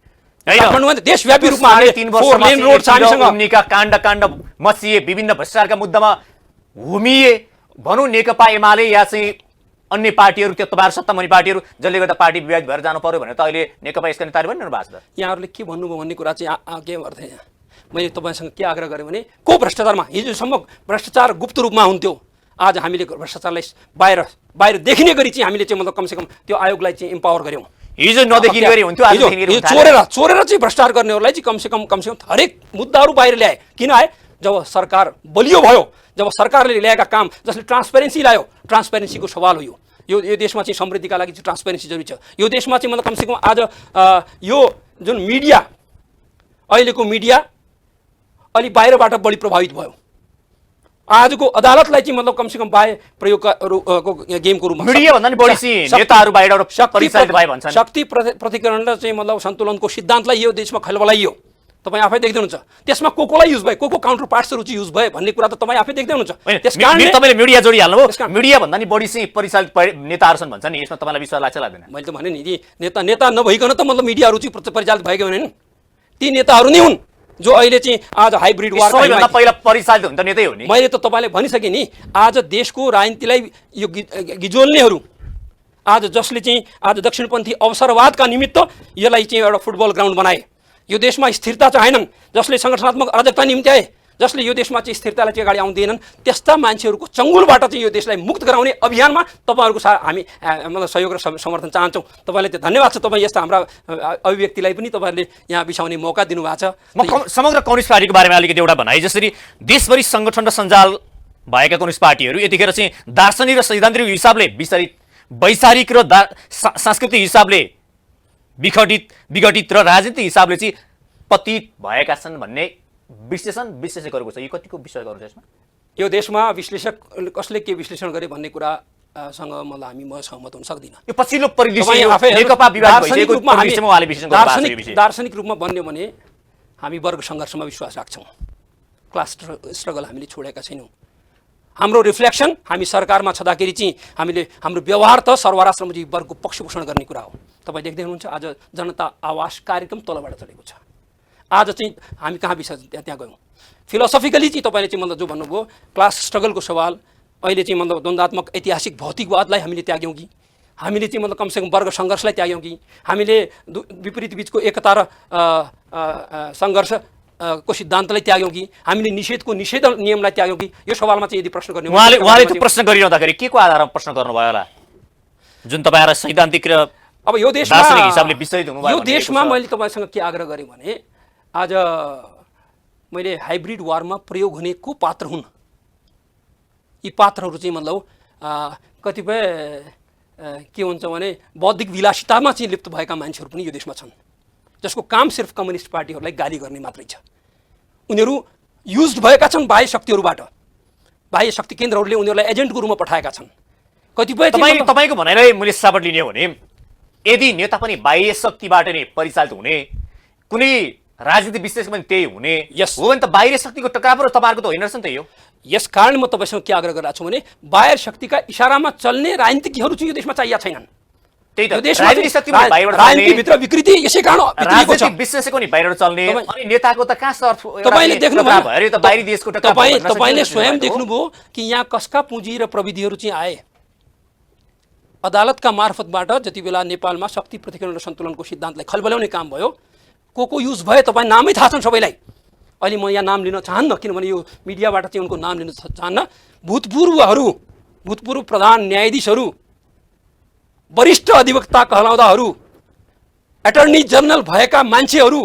काठमाडौँमा देशव्यापी रूपमा हामीले 3 वर्षमा रोड छ हामीसँग, उम्नीका काण्ड मचिए, विभिन्न भ्रष्टाचारका मुद्दामा हुमिए, भनौँ नेकपा एमाले या चाहिँ अन्य पार्टीहरू, त्यो तपाईहरु सत्तामणी पार्टीहरू जसले गर्दा पार्टी विवाद भएर जानु पर्यो भने त अहिले नेकपा यसका नेताहरू भनिरहनु भएको छ। यहाँहरूले के भन्नुभयो भन्ने कुरा चाहिँ के गर्थे? मैले तपाईँसँग के आग्रह गरेँ भने को भ्रष्टाचारमा हिजोसम्म भ्रष्टाचार गुप्त रूपमा हुन्थ्यो, आज हामीले भ्रष्टाचारलाई बाहिर देखिने गरी चाहिँ हामीले चाहिँ मतलब कमसेकम त्यो आयोगलाई चाहिँ इम्पावर गर्यौँ। हिजो नदेखिने गरी हुन्थ्यो, आज देखिने गरी चोरेर चाहिँ भ्रष्टाचार गर्नेहरूलाई चाहिँ कमसेकम हरेक मुद्दाहरू बाहिर ल्याए। किन आए? जब सरकार बलियो भयो, जब सरकारले ल्याएका काम जसले ट्रान्सपेरेन्सी ल्यायो, ट्रान्सपेरेन्सीको सवाल हो यो देशमा चाहिँ समृद्धिका लागि चाहिँ ट्रान्सपेरेन्सी जरुरी छ। यो देशमा चाहिँ मतलब कमसेकम आज यो जुन मिडिया, अहिलेको मिडिया अलि बाहिरबाट बढी प्रभावित भयो। आजको अदालतलाई चाहिँ मतलब कमसेकम बाह्य प्रयोगको गेमको रूपमा मिडिया भन्दा नि बढी चाहिँ नेताहरू बाहिरबाट परिचालित भए भन्छन्। शक्ति प्रतिकरण र चाहिँ मतलब सन्तुलनको सिद्धान्तलाई यो देशमा खलबलाइयो, तपाईँ आफै देख्दै हुनुहुन्छ। त्यसमा कोलाई युज भए, को काउन्टर पार्ट्सहरू चाहिँ युज भए भन्ने कुरा त तपाईँ आफै देख्दै हुनुहुन्छ। त्यसकारणले तपाईँले मिडिया जोडिहाल्नुभयो, मिडिया भन्दा नि बढी चाहिँ परिचालित नेताहरू छन् भन्छ नि, यसमा तपाईँलाई विश्वास लाग्छ लाग्दैन? मैले त भने नि नेता नभइकन त मतलब मिडियाहरू चाहिँ परिचालित भएकै हुन्, ती नेताहरू नै हुन् जो अहिले चाहिँ आज हाइब्रिड वार सबैभन्दा पहिला परिचालित हुन त नेतै हो नि। मैले त तपाईँलाई भनिसकेँ नि, आज देशको राजनीतिलाई यो गिजोल्नेहरू, आज जसले चाहिँ आज दक्षिणपन्थी अवसरवादका निमित्त यसलाई चाहिँ एउटा फुटबल ग्राउन्ड बनाए, यो देशमा स्थिरता चाहेनन्, जसले सङ्गठनात्मक अराजकता निम्ति आए, जसले यो देशमा चाहिँ स्थिरतालाई चाहिँ अगाडि आउँदैनन्, त्यस्ता मान्छेहरूको चङ्गुलबाट चाहिँ यो देशलाई मुक्त गराउने अभियानमा तपाईँहरूको हामी मतलब सहयोग र समर्थन चाहन्छौँ। तपाईँलाई त्यो धन्यवाद छ, तपाईँ यस्ता हाम्रा अभिव्यक्तिलाई पनि तपाईँहरूले यहाँ बिछाउने मौका दिनुभएको छ। म समग्र कम्युनिस्ट पार्टीको बारेमा अलिकति एउटा भनाइ, जसरी देशभरि सङ्गठन र सञ्जाल भएका कम्युनिस्ट पार्टीहरू यतिखेर चाहिँ दार्शनिक र सैद्धान्तिक हिसाबले वैचारिक र सांस्कृतिक हिसाबले विघटित र राजनीतिक हिसाबले चाहिँ पतित भएका छन् भन्ने विश्लेषकहरूको छ। यो कतिको विश्वास गर्नुहुन्छ यसमा? यो देशमा विश्लेषक कसले के विश्लेषण गरे भन्ने कुरासँग मलाई म सहमत हुन सक्दिनँ। यो पछिल्लो परिदृश्य नेकपा विवाद भइसकेको परिदृश्यमा उहाँले विश्लेषण गर्नुभएको छ। यो विषय दार्शनिक रूपमा भन्यो भने हामी वर्ग सङ्घर्षमा विश्वास राख्छौँ, क्लास स्ट्रगल हामीले छोडेका छैनौँ। हाम्रो रिफ्लेक्सन हामी सरकारमा छँदाखेरि चाहिँ हामीले हाम्रो व्यवहार त सरवारा श्रमजीवी वर्गको पक्षपोषण गर्ने कुरा हो। तपाईँ देख्दै हुनुहुन्छ आज जनता आवास कार्यक्रम तलबाट चलेको छ। आज चाहिँ हामी कहाँ विषय त्यहाँ गयौँ फिलोसफिकली चाहिँ तपाईँले चाहिँ मतलब जो भन्नुभयो क्लास स्ट्रगलको सवाल, अहिले चाहिँ मतलब द्वन्द्वात्मक ऐतिहासिक भौतिकवादलाई हामीले त्याग्यौँ कि, हामीले चाहिँ मतलब कमसेकम वर्ग सङ्घर्षलाई त्याग्यौँ कि, हामीले विपरीत बिचको एकता र सङ्घर्ष को सिद्धान्तलाई त्याग्यौँ कि, हामीले निषेधको निषेध नियमलाई त्याग्यौँ कि, यो सवालमा चाहिँ यदि प्रश्न गर्ने उहाँले त्यो प्रश्न गरिरहँदाखेरि के को आधारमा प्रश्न गर्नुभयो होला जुन तपाईँहरू सैद्धान्तिक र अब यो देशमा दार्शनिक हिसाबले विचलित हुनुभयो? यो देशमा मैले तपाईँसँग के आग्रह गरेँ भने आज मैले हाइब्रिड वारमा प्रयोग हुने को पात्र हुन्, यी पात्रहरू चाहिँ मतलब कतिपय के हुन्छ भने बौद्धिक विलासितामा चाहिँ लिप्त भएका मान्छेहरू पनि यो देशमा छन्, जसको काम सिर्फ कम्युनिस्ट पार्टीहरूलाई गाली गर्ने मात्रै छ। उनीहरू युज्ड भएका छन् बाह्य शक्तिहरूबाट, बाह्य शक्ति केन्द्रहरूले उनीहरूलाई एजेन्टको रूपमा पठाएका छन्। कतिपय तपाईँको भनाइलाई मैले साबट लिने हो भने यदि नेता पनि बाह्य शक्तिबाट नै परिचालित हुने, कुनै राजनीतिक विश्लेषक पनि त्यही हुने हो भने त बाहिर शक्तिको टकराव र तपाईँहरूको त होइन रहेछ नि त यो। यस कारण म तपाईँसँग के आग्रह गरिरहेको छु भने बाह्य शक्तिका इसारामा चल्ने राजनीतिज्ञहरू चाहिँ यो देशमा चाहिएका छैनन्। त्यही त राजनीतिक शक्ति पनि बाहिरबाट राजनीतिभित्र विकृति यसै कारण राजनीतिक विश्लेषक पनि बाहिरबाट चल्ने अनि नेताको त कहाँ सर्फ तपाईँले देख्नुभयो भयो त बाहिरी देशको टकराव तपाईँले स्वयं देख्नुभयो कि यहाँ कसका पुँजी र प्रविधिहरू चाहिँ आए अदालतका मार्फतबाट। जति बेला नेपालमा शक्ति पृथकीकरण र सन्तुलनको सिद्धान्तलाई खलबल्याउने काम भयो, को युज भए तपाईँ नामै थाहा छन् सबैलाई। अहिले म यहाँ नाम लिन चाहन्न किनभने यो मिडियाबाट चाहिँ उनको नाम लिन चाहन्न। भूतपूर्व प्रधान न्यायाधीशहरू, वरिष्ठ अधिवक्ता कहलाउँदाहरू, एटर्नी जनरल भएका मान्छेहरू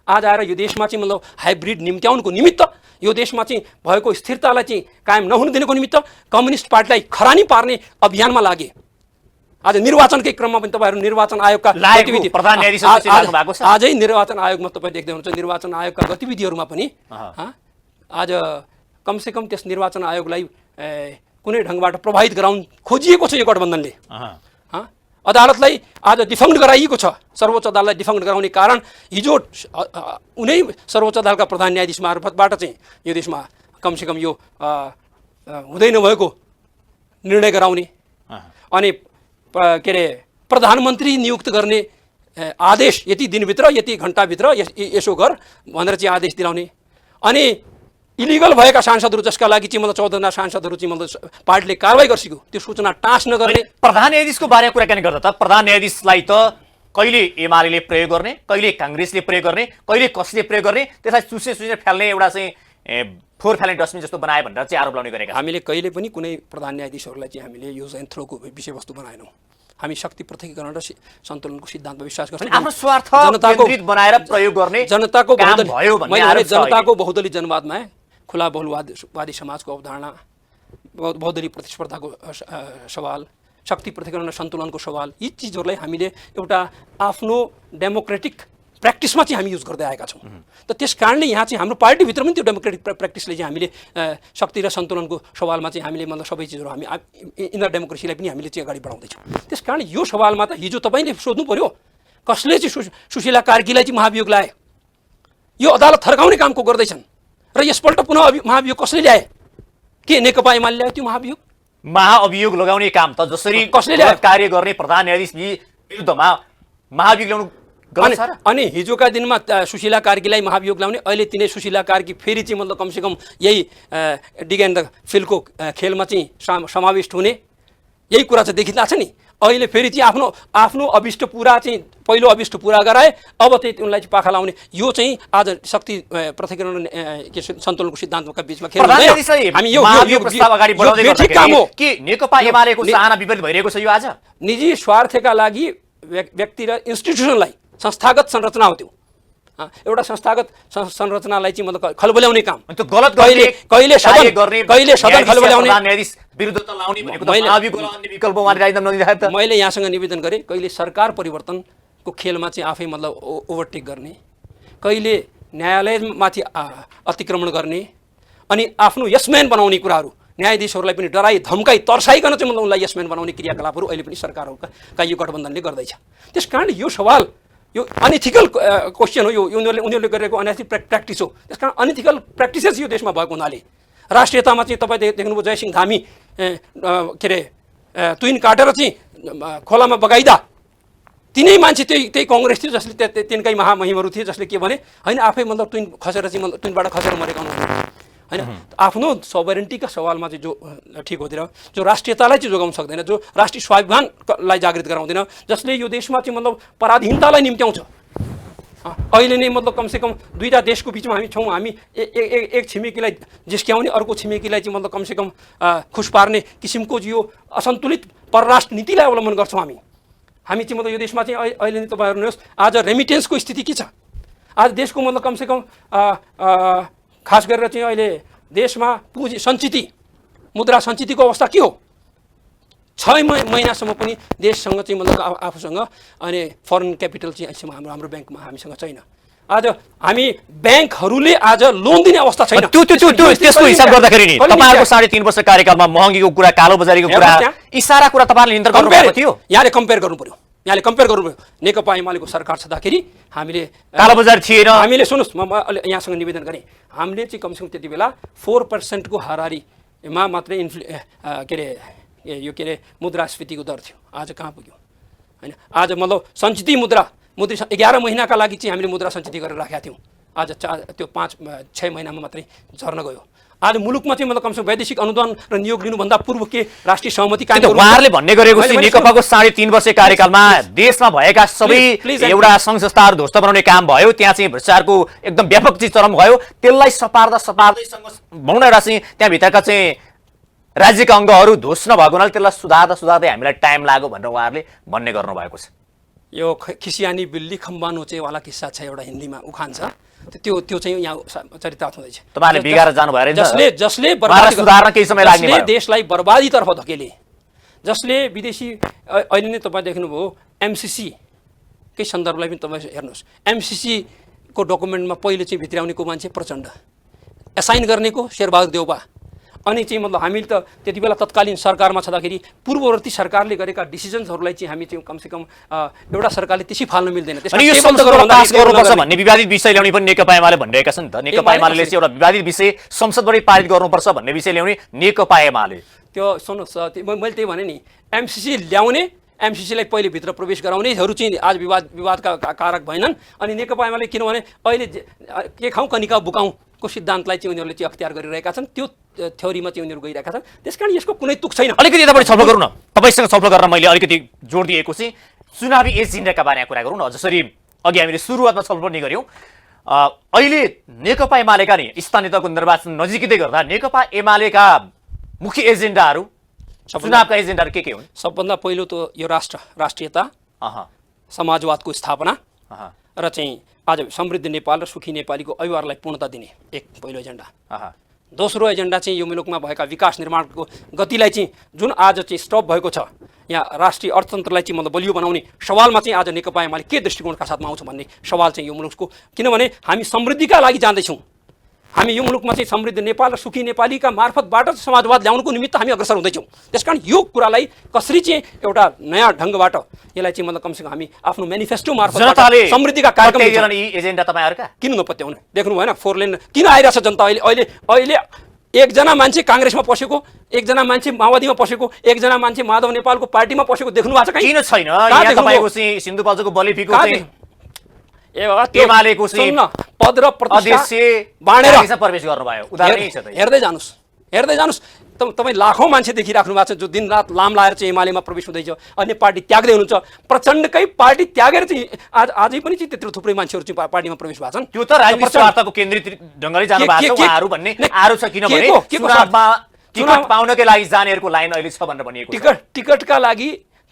आज आएर यो देशमा चाहिँ मतलब हाइब्रिड निम्त्याउनुको निमित्त, यो देशमा चाहिँ भएको स्थिरतालाई चाहिँ कायम नहुन दिनुको निमित्त कम्युनिस्ट पार्टीलाई खरानी पार्ने अभियानमा लागे। आज निर्वाचनकै क्रममा पनि तपाईँहरू निर्वाचन आयोगका गतिविधि आजै निर्वाचन आयोगमा तपाईँ देख्दै हुनुहुन्छ, निर्वाचन आयोगका गतिविधिहरूमा पनि आज कमसेकम त्यस निर्वाचन आयोगलाई कुनै ढङ्गबाट प्रभावित गराउन खोजिएको छ यो गठबन्धनले। अदालतलाई आज डिफङ्क्ट गराइएको छ, सर्वोच्च अदालतलाई डिफङ्क्ट गराउने कारण हिजो उनै सर्वोच्च अदालतका प्रधान न्यायाधीश मार्फतबाट चाहिँ यो देशमा कमसेकम यो हुँदै नभएको निर्णय गराउने अनि के अरे प्रधानमन्त्री नियुक्त गर्ने आदेश यति दिनभित्र यति घन्टाभित्र यसो गर भनेर चाहिँ आदेश दिलाउने अनि इलिगल भएका सांसदहरू जसका लागि चाहिँ मतलब 14जना सांसदहरू चाहिँ मतलब पार्टीले कारवाही गरिसक्यो त्यो सूचना टाँस नगर्ने। प्रधान न्यायाधीशको बारेमा कुराकानी गर्दा त प्रधान न्यायाधीशलाई त कहिले एमाले प्रयोग गर्ने, कहिले काङ्ग्रेसले प्रयोग गर्ने, कहिले कसले प्रयोग गर्ने, त्यसलाई चुसे फ्याल्ने एउटा चाहिँ फोहोर फ्याल्ने डस्टबिन जस्तो बनायो भनेर चाहिँ आरोप लगाउने गरेका। हामीले कहिले पनि कुनै प्रधान न्यायाधीशहरूलाई चाहिँ हामीले युज एन्ड थ्रोको विषयवस्तु बनाएनौँ। हामी शक्ति पृथकीकरण र सन्तुलनको सिद्धान्तमा विश्वास गर्छौँ। आफ्नो स्वार्थ केन्द्रित बनाएर प्रयोग गर्ने जनताको भयो भन्ने जनताको बहुदलीय जनवादमा खुला बहुलवादी समाजको अवधारणा, बहुदलीय प्रतिस्पर्धाको सवाल, शक्ति पृथकीकरण र सन्तुलनको सवाल, यी चिजहरूलाई हामीले एउटा आफ्नो डेमोक्रेटिक प्र्याक्टिसमा चाहिँ हामी युज गर्दै आएका छौँ। त त्यस कारणले यहाँ चाहिँ हाम्रो पार्टीभित्र पनि त्यो डेमोक्रेटिक प्र्याक्टिसले चाहिँ हामीले शक्ति र सन्तुलनको सवालमा चाहिँ हामीले मतलब सबै चिजहरू हामी इनर डेमोक्रेसीलाई पनि हामीले चाहिँ अगाडि बढाउँदैछौँ। त्यस कारण यो सवालमा त हिजो तपाईँले सोध्नु पर्यो कसले चाहिँ सुशीला कार्कीलाई चाहिँ महाभियोग लाए, यो अदालत थर्काउने कामको गर्दैछन् र यसपल्ट पुनः महाभियोग कसले ल्याए, के नेकपा एमाले ल्यायो त्यो महाअभियोग लगाउने काम त जसरी कसले ल्यायो, कार्य गर्ने प्रधान न्यायाधीश विरुद्धमा महाभियोग ल्याउनु। अनि हिजोका दिनमा सुशीला कार्कीलाई महाभियोग लाउने, अहिले तिनै सुशीला कार्की फेरि चाहिँ मतलब कमसेकम यही डिग एन्ड द फिलको खेलमा चाहिँ समाविष्ट हुने यही कुरा चाहिँ देखिँदा छ नि। अहिले फेरि चाहिँ आफ्नो अभिष्ट पुरा चाहिँ पहिलो अभिष्ट पुरा गराए, अब चाहिँ उनलाई चाहिँ पाखा लाउने, यो चाहिँ आज शक्ति पृथकीकरण के सन्तुलनको सिद्धान्तका बिचमा खेल हामी यो प्रस्ताव अगाडि बढाउँदै गर्छौँ कि नेकपा एमालेको चाहना विपरीत भइरहेको छ। यो आज निजी स्वार्थका लागि व्यक्ति र इन्स्टिट्युसनलाई संस्थागत संरचना हो त्यो, एउटा संस्थागत संरचनालाई चाहिँ मतलब खलबल्याउने काम, त्यो गलत कहिले सदन खलबल्याउने विरुद्ध त लाउने भनेको त महाभियोग लगाउने विकल्प उहाँले राजनीति नदिँदा त मैले यहाँसँग निवेदन गरेँ कहिले सरकार परिवर्तनको खेलमा चाहिँ आफै मतलब ओभरटेक गर्ने, कहिले न्यायालयमाथि अतिक्रमण गर्ने अनि आफ्नो यसम्यान बनाउने कुराहरू न्यायाधीशहरूलाई पनि डराई धम्काई तर्साइकन चाहिँ मतलब उनलाई यसम्यान बनाउने क्रियाकलापहरू अहिले पनि सरकारहरूका यो गठबन्धनले गर्दैछ। त्यस कारण यो सवाल यो अनइथिकल क्वेसन हो, यो उनीहरूले गरेको अनइथिकल प्र्याक्टिस हो। त्यस कारण अनइथिकल प्र्याक्टिसेस यो देशमा भएको हुनाले राष्ट्रियतामा चाहिँ तपाईँ देख्नुभयो जयसिंह धामी के अरे तुइन काटेर चाहिँ खोलामा बगाइदा तिनै मान्छे त्यही कङ्ग्रेस थियो जसले तिनकै महामहिमहरू थिए जसले के भने होइन आफै मतलब तुइन खसेर चाहिँ मतलब तुइनबाट खसेर मरेका हुनुहुन्थ्यो होइन आफ्नो सोभरेन्टीका सवालमा चाहिँ जो ठिक हुँदैन जो राष्ट्रियतालाई चाहिँ जोगाउन सक्दैन जो राष्ट्रिय स्वाभिमानलाई जागृत गराउँदैन जसले यो देशमा चाहिँ मतलब पराधीनतालाई निम्त्याउँछ अहिले नै मतलब कमसेकम दुईवटा देशको बिचमा हामी छौँ हामी एक छिमेकीलाई जिस्क्याउने अर्को छिमेकीलाई चाहिँ मतलब कमसेकम खुस पार्ने किसिमको यो असन्तुलित परराष्ट्र नीतिलाई अवलम्बन गर्छौँ हामी चाहिँ मतलब यो देशमा चाहिँ अहिले नै तपाईँ हेर्नुहोस् आज रेमिटेन्सको स्थिति के छ आज देशको मतलब कमसेकम खास गरेर चाहिँ अहिले देशमा पुँजी सञ्चिति मुद्रा सञ्चितिको अवस्था के हो 6 महिनासम्म पनि देशसँग चाहिँ मतलब आफूसँग अनि फरेन क्यापिटल चाहिँ अहिलेसम्म हाम्रो ब्याङ्कमा हामीसँग छैन आज हामी ब्याङ्कहरूले आज लोन दिने अवस्था छैन त्यसको हिसाब गर्दाखेरि नि तपाईहरुको 3.5 वर्ष कार्यकालमा महँगीको कुरा कालोबजारीको कुरा यी सारा कुरा तपाईहरुले नियन्त्रण गर्नुभएको थियो यहाँले कम्पेयर गर्नु पर्यो नेकपा एमालेको सरकार छँदाखेरि हामीले कालोबजारी थिएन हामीले सुन्नुस् म यहाँसँग निवेदन गरेँ हामीले चाहिँ कमसेकम त्यति बेला 4% को हाराहारीमा मात्रै के अरे मुद्रास्फीतिको दर थियो आज कहाँ पुग्यो हैन आज मतलब सञ्चित मुद्रा 11 महिनाका लागि चाहिँ हामीले मुद्रा सञ्चित गरेर राखेका थियौँ आज त्यो 5-6 महिनामा मात्रै झर्न गयो आज मुलुकमा चाहिँ मतलब कमसेकम वैदेशिक अनुदान र नियोग लिनुभन्दा पूर्व के राष्ट्रिय सहमति कायम गर्नु उहाँहरूले भन्ने गरेको चाहिँ नेकपाको 3.5 वर्ष कार्यकालमा देशमा भएका सबै एउटा संघ संस्थाहरू ध्वस्त बनाउने काम भयो त्यहाँ चाहिँ भ्रष्टाचारको एकदम व्यापक चाहिँ चरम भयो त्यसलाई सपार्दैसँग भनौँ एउटा चाहिँ त्यहाँभित्रका चाहिँ राज्यका अङ्गहरू ध्वस्त नभएको हुनाले त्यसलाई सुधार्दै हामीलाई टाइम लाग्यो भनेर उहाँहरूले भन्ने गर्नुभएको छ यो खिसियानी बिल्ली खम्बा नोचेवाला किस्सा छ एउटा हिन्दीमा उखान छ त्यो चाहिँ यहाँ चरितार्थ हुँदैछ तपाईहरुले बिगारेर जानु भयो रे जसले सुधार्न केही समय लाग्ने भयो देशलाई बर्बादीतर्फ धकेले जसले विदेशी अहिले नै तपाईँ देख्नुभयो एमसीसी कै सन्दर्भलाई पनि तपाईँ हेर्नुहोस् एमसीसी को डकुमेन्टमा पहिले चाहिँ भित्राउनेको मान्छे प्रचण्ड एसाइन गर्नेको शेरबहादुर देउबा अनि चाहिँ मतलब हामी त त्यति बेला तत्कालीन सरकारमा छँदाखेरि पूर्ववर्ती सरकारले गरेका डिसिजन्सहरूलाई चाहिँ हामी चाहिँ कमसेकम एउटा सरकारले त्यसै फाल्न मिल्दैन अनि यो संसदबाट पास गर्नुपर्छ भन्ने विवादित विषय ल्याउने पनि नेकपा एमाले भनिरहेका छन् त नेकपा एमाले चाहिँ एउटा विवादित विषय संसदबाटै पारित गर्नुपर्छ भन्ने विषय ल्याउने नेकपा एमाले त्यो सुन्नुहोस् मैले त्यही भने नि एमसीसी ल्याउने एमसीसीलाई पहिले भित्र प्रवेश गराउनेहरू चाहिँ आज विवादका कारक भएनन् अनि नेकपा एमाले किनभने अहिले के खाउँ कनिका बुकाउँ को सिद्धान्तलाई चाहिँ उनीहरूले चाहिँ अख्तियार गरिरहेका छन् त्यो थ्योरीमा चाहिँ उनीहरू गइरहेका छन् त्यसकारण यसको कुनै तुक छैन अलिकति यताबाट छलफल गरौँ न तपाईसँग छलफल गर्न मैले अलिकति जोड दिएको चाहिँ चुनावी एजेन्डाका बारेमा कुरा गरौँ न जसरी अघि हामीले सुरुवातमा छलफल पनि गऱ्यौँ अहिले नेकपा एमालेका नि स्थानीय तहको निर्वाचन नजिकै गर्दा नेकपा एमालेका मुख्य एजेन्डाहरू चुनावका एजेन्डाहरू के हुन् सबभन्दा पहिलो त यो राष्ट्रियता समाजवादको स्थापना र चाहिँ आज समृद्ध नेपाल र सुखी नेपालीको अभियानलाई पूर्णता दिने एक पहिलो एजेन्डा दोस्रो एजेन्डा चाहिँ यो मुलुकमा भएका विकास निर्माणको गतिलाई चाहिँ जुन आज चाहिँ स्टप भएको छ यहाँ राष्ट्रिय अर्थतन्त्रलाई चाहिँ मतलब बलियो बनाउने सवालमा चाहिँ आज नेकपा एमाले के दृष्टिकोणका साथमा आउँछ भन्ने सवाल चाहिँ यो मुलुकको किनभने हामी समृद्धिका लागि जाँदैछौँ हामी यो मुलुकमा चाहिँ समृद्ध नेपाल र सुखी नेपालीका मार्फतबाट समाजवाद ल्याउनुको निमित्त हामी अग्रसर हुँदैछौँ त्यसकारण यो कुरालाई कसरी चाहिँ एउटा नयाँ ढङ्गबाट यसलाई चाहिँ मतलब कमसेकम हामी आफ्नो मेनिफेस्टो मार्फत समृद्धिका कार्यक्रम एजेन्डा तपाईँहरूका किन नपत्याउने देख्नु भएन 4 लेन किन आइरहेछ जनता अहिले एकजना मान्छे काङ्ग्रेसमा पसेको एकजना मान्छे माओवादीमा पसेको एकजना मान्छे माधव नेपालको पार्टीमा पसेको देख्नु भएको छ किन छैन यहाँ तपाईको चाहिँ सिन्धुपाल्चोको बलिफीको चाहिँ एमालेको चाहिँ पद र प्रतिष्ठा बाँडेर प्रवेश गर्नुभयो उदाहरण छ त हेर्दै जानुस् तपाईँ लाखौँ मान्छे देखिराख्नु भएको छ जो दिनरात लाम लाएर चाहिँ एमालेमा प्रवेश हुँदैछ अन्य पार्टी त्याग्दै हुनुहुन्छ प्रचण्डकै पार्टी त्यागेर चाहिँ आजै पनि चाहिँ त्यत्रो थुप्रै मान्छेहरू चाहिँ पार्टीमा प्रवेश भएको छन् त्यो त राजनीतिक स्वार्थको केन्द्रित ढङ्गले जानु भएको छ उहाँहरू भन्ने आरोप छ किनभने चुनावमा टिकट पाउनकै लागि जानेहरूको लाइन अहिले छ भनेर भनिएको छ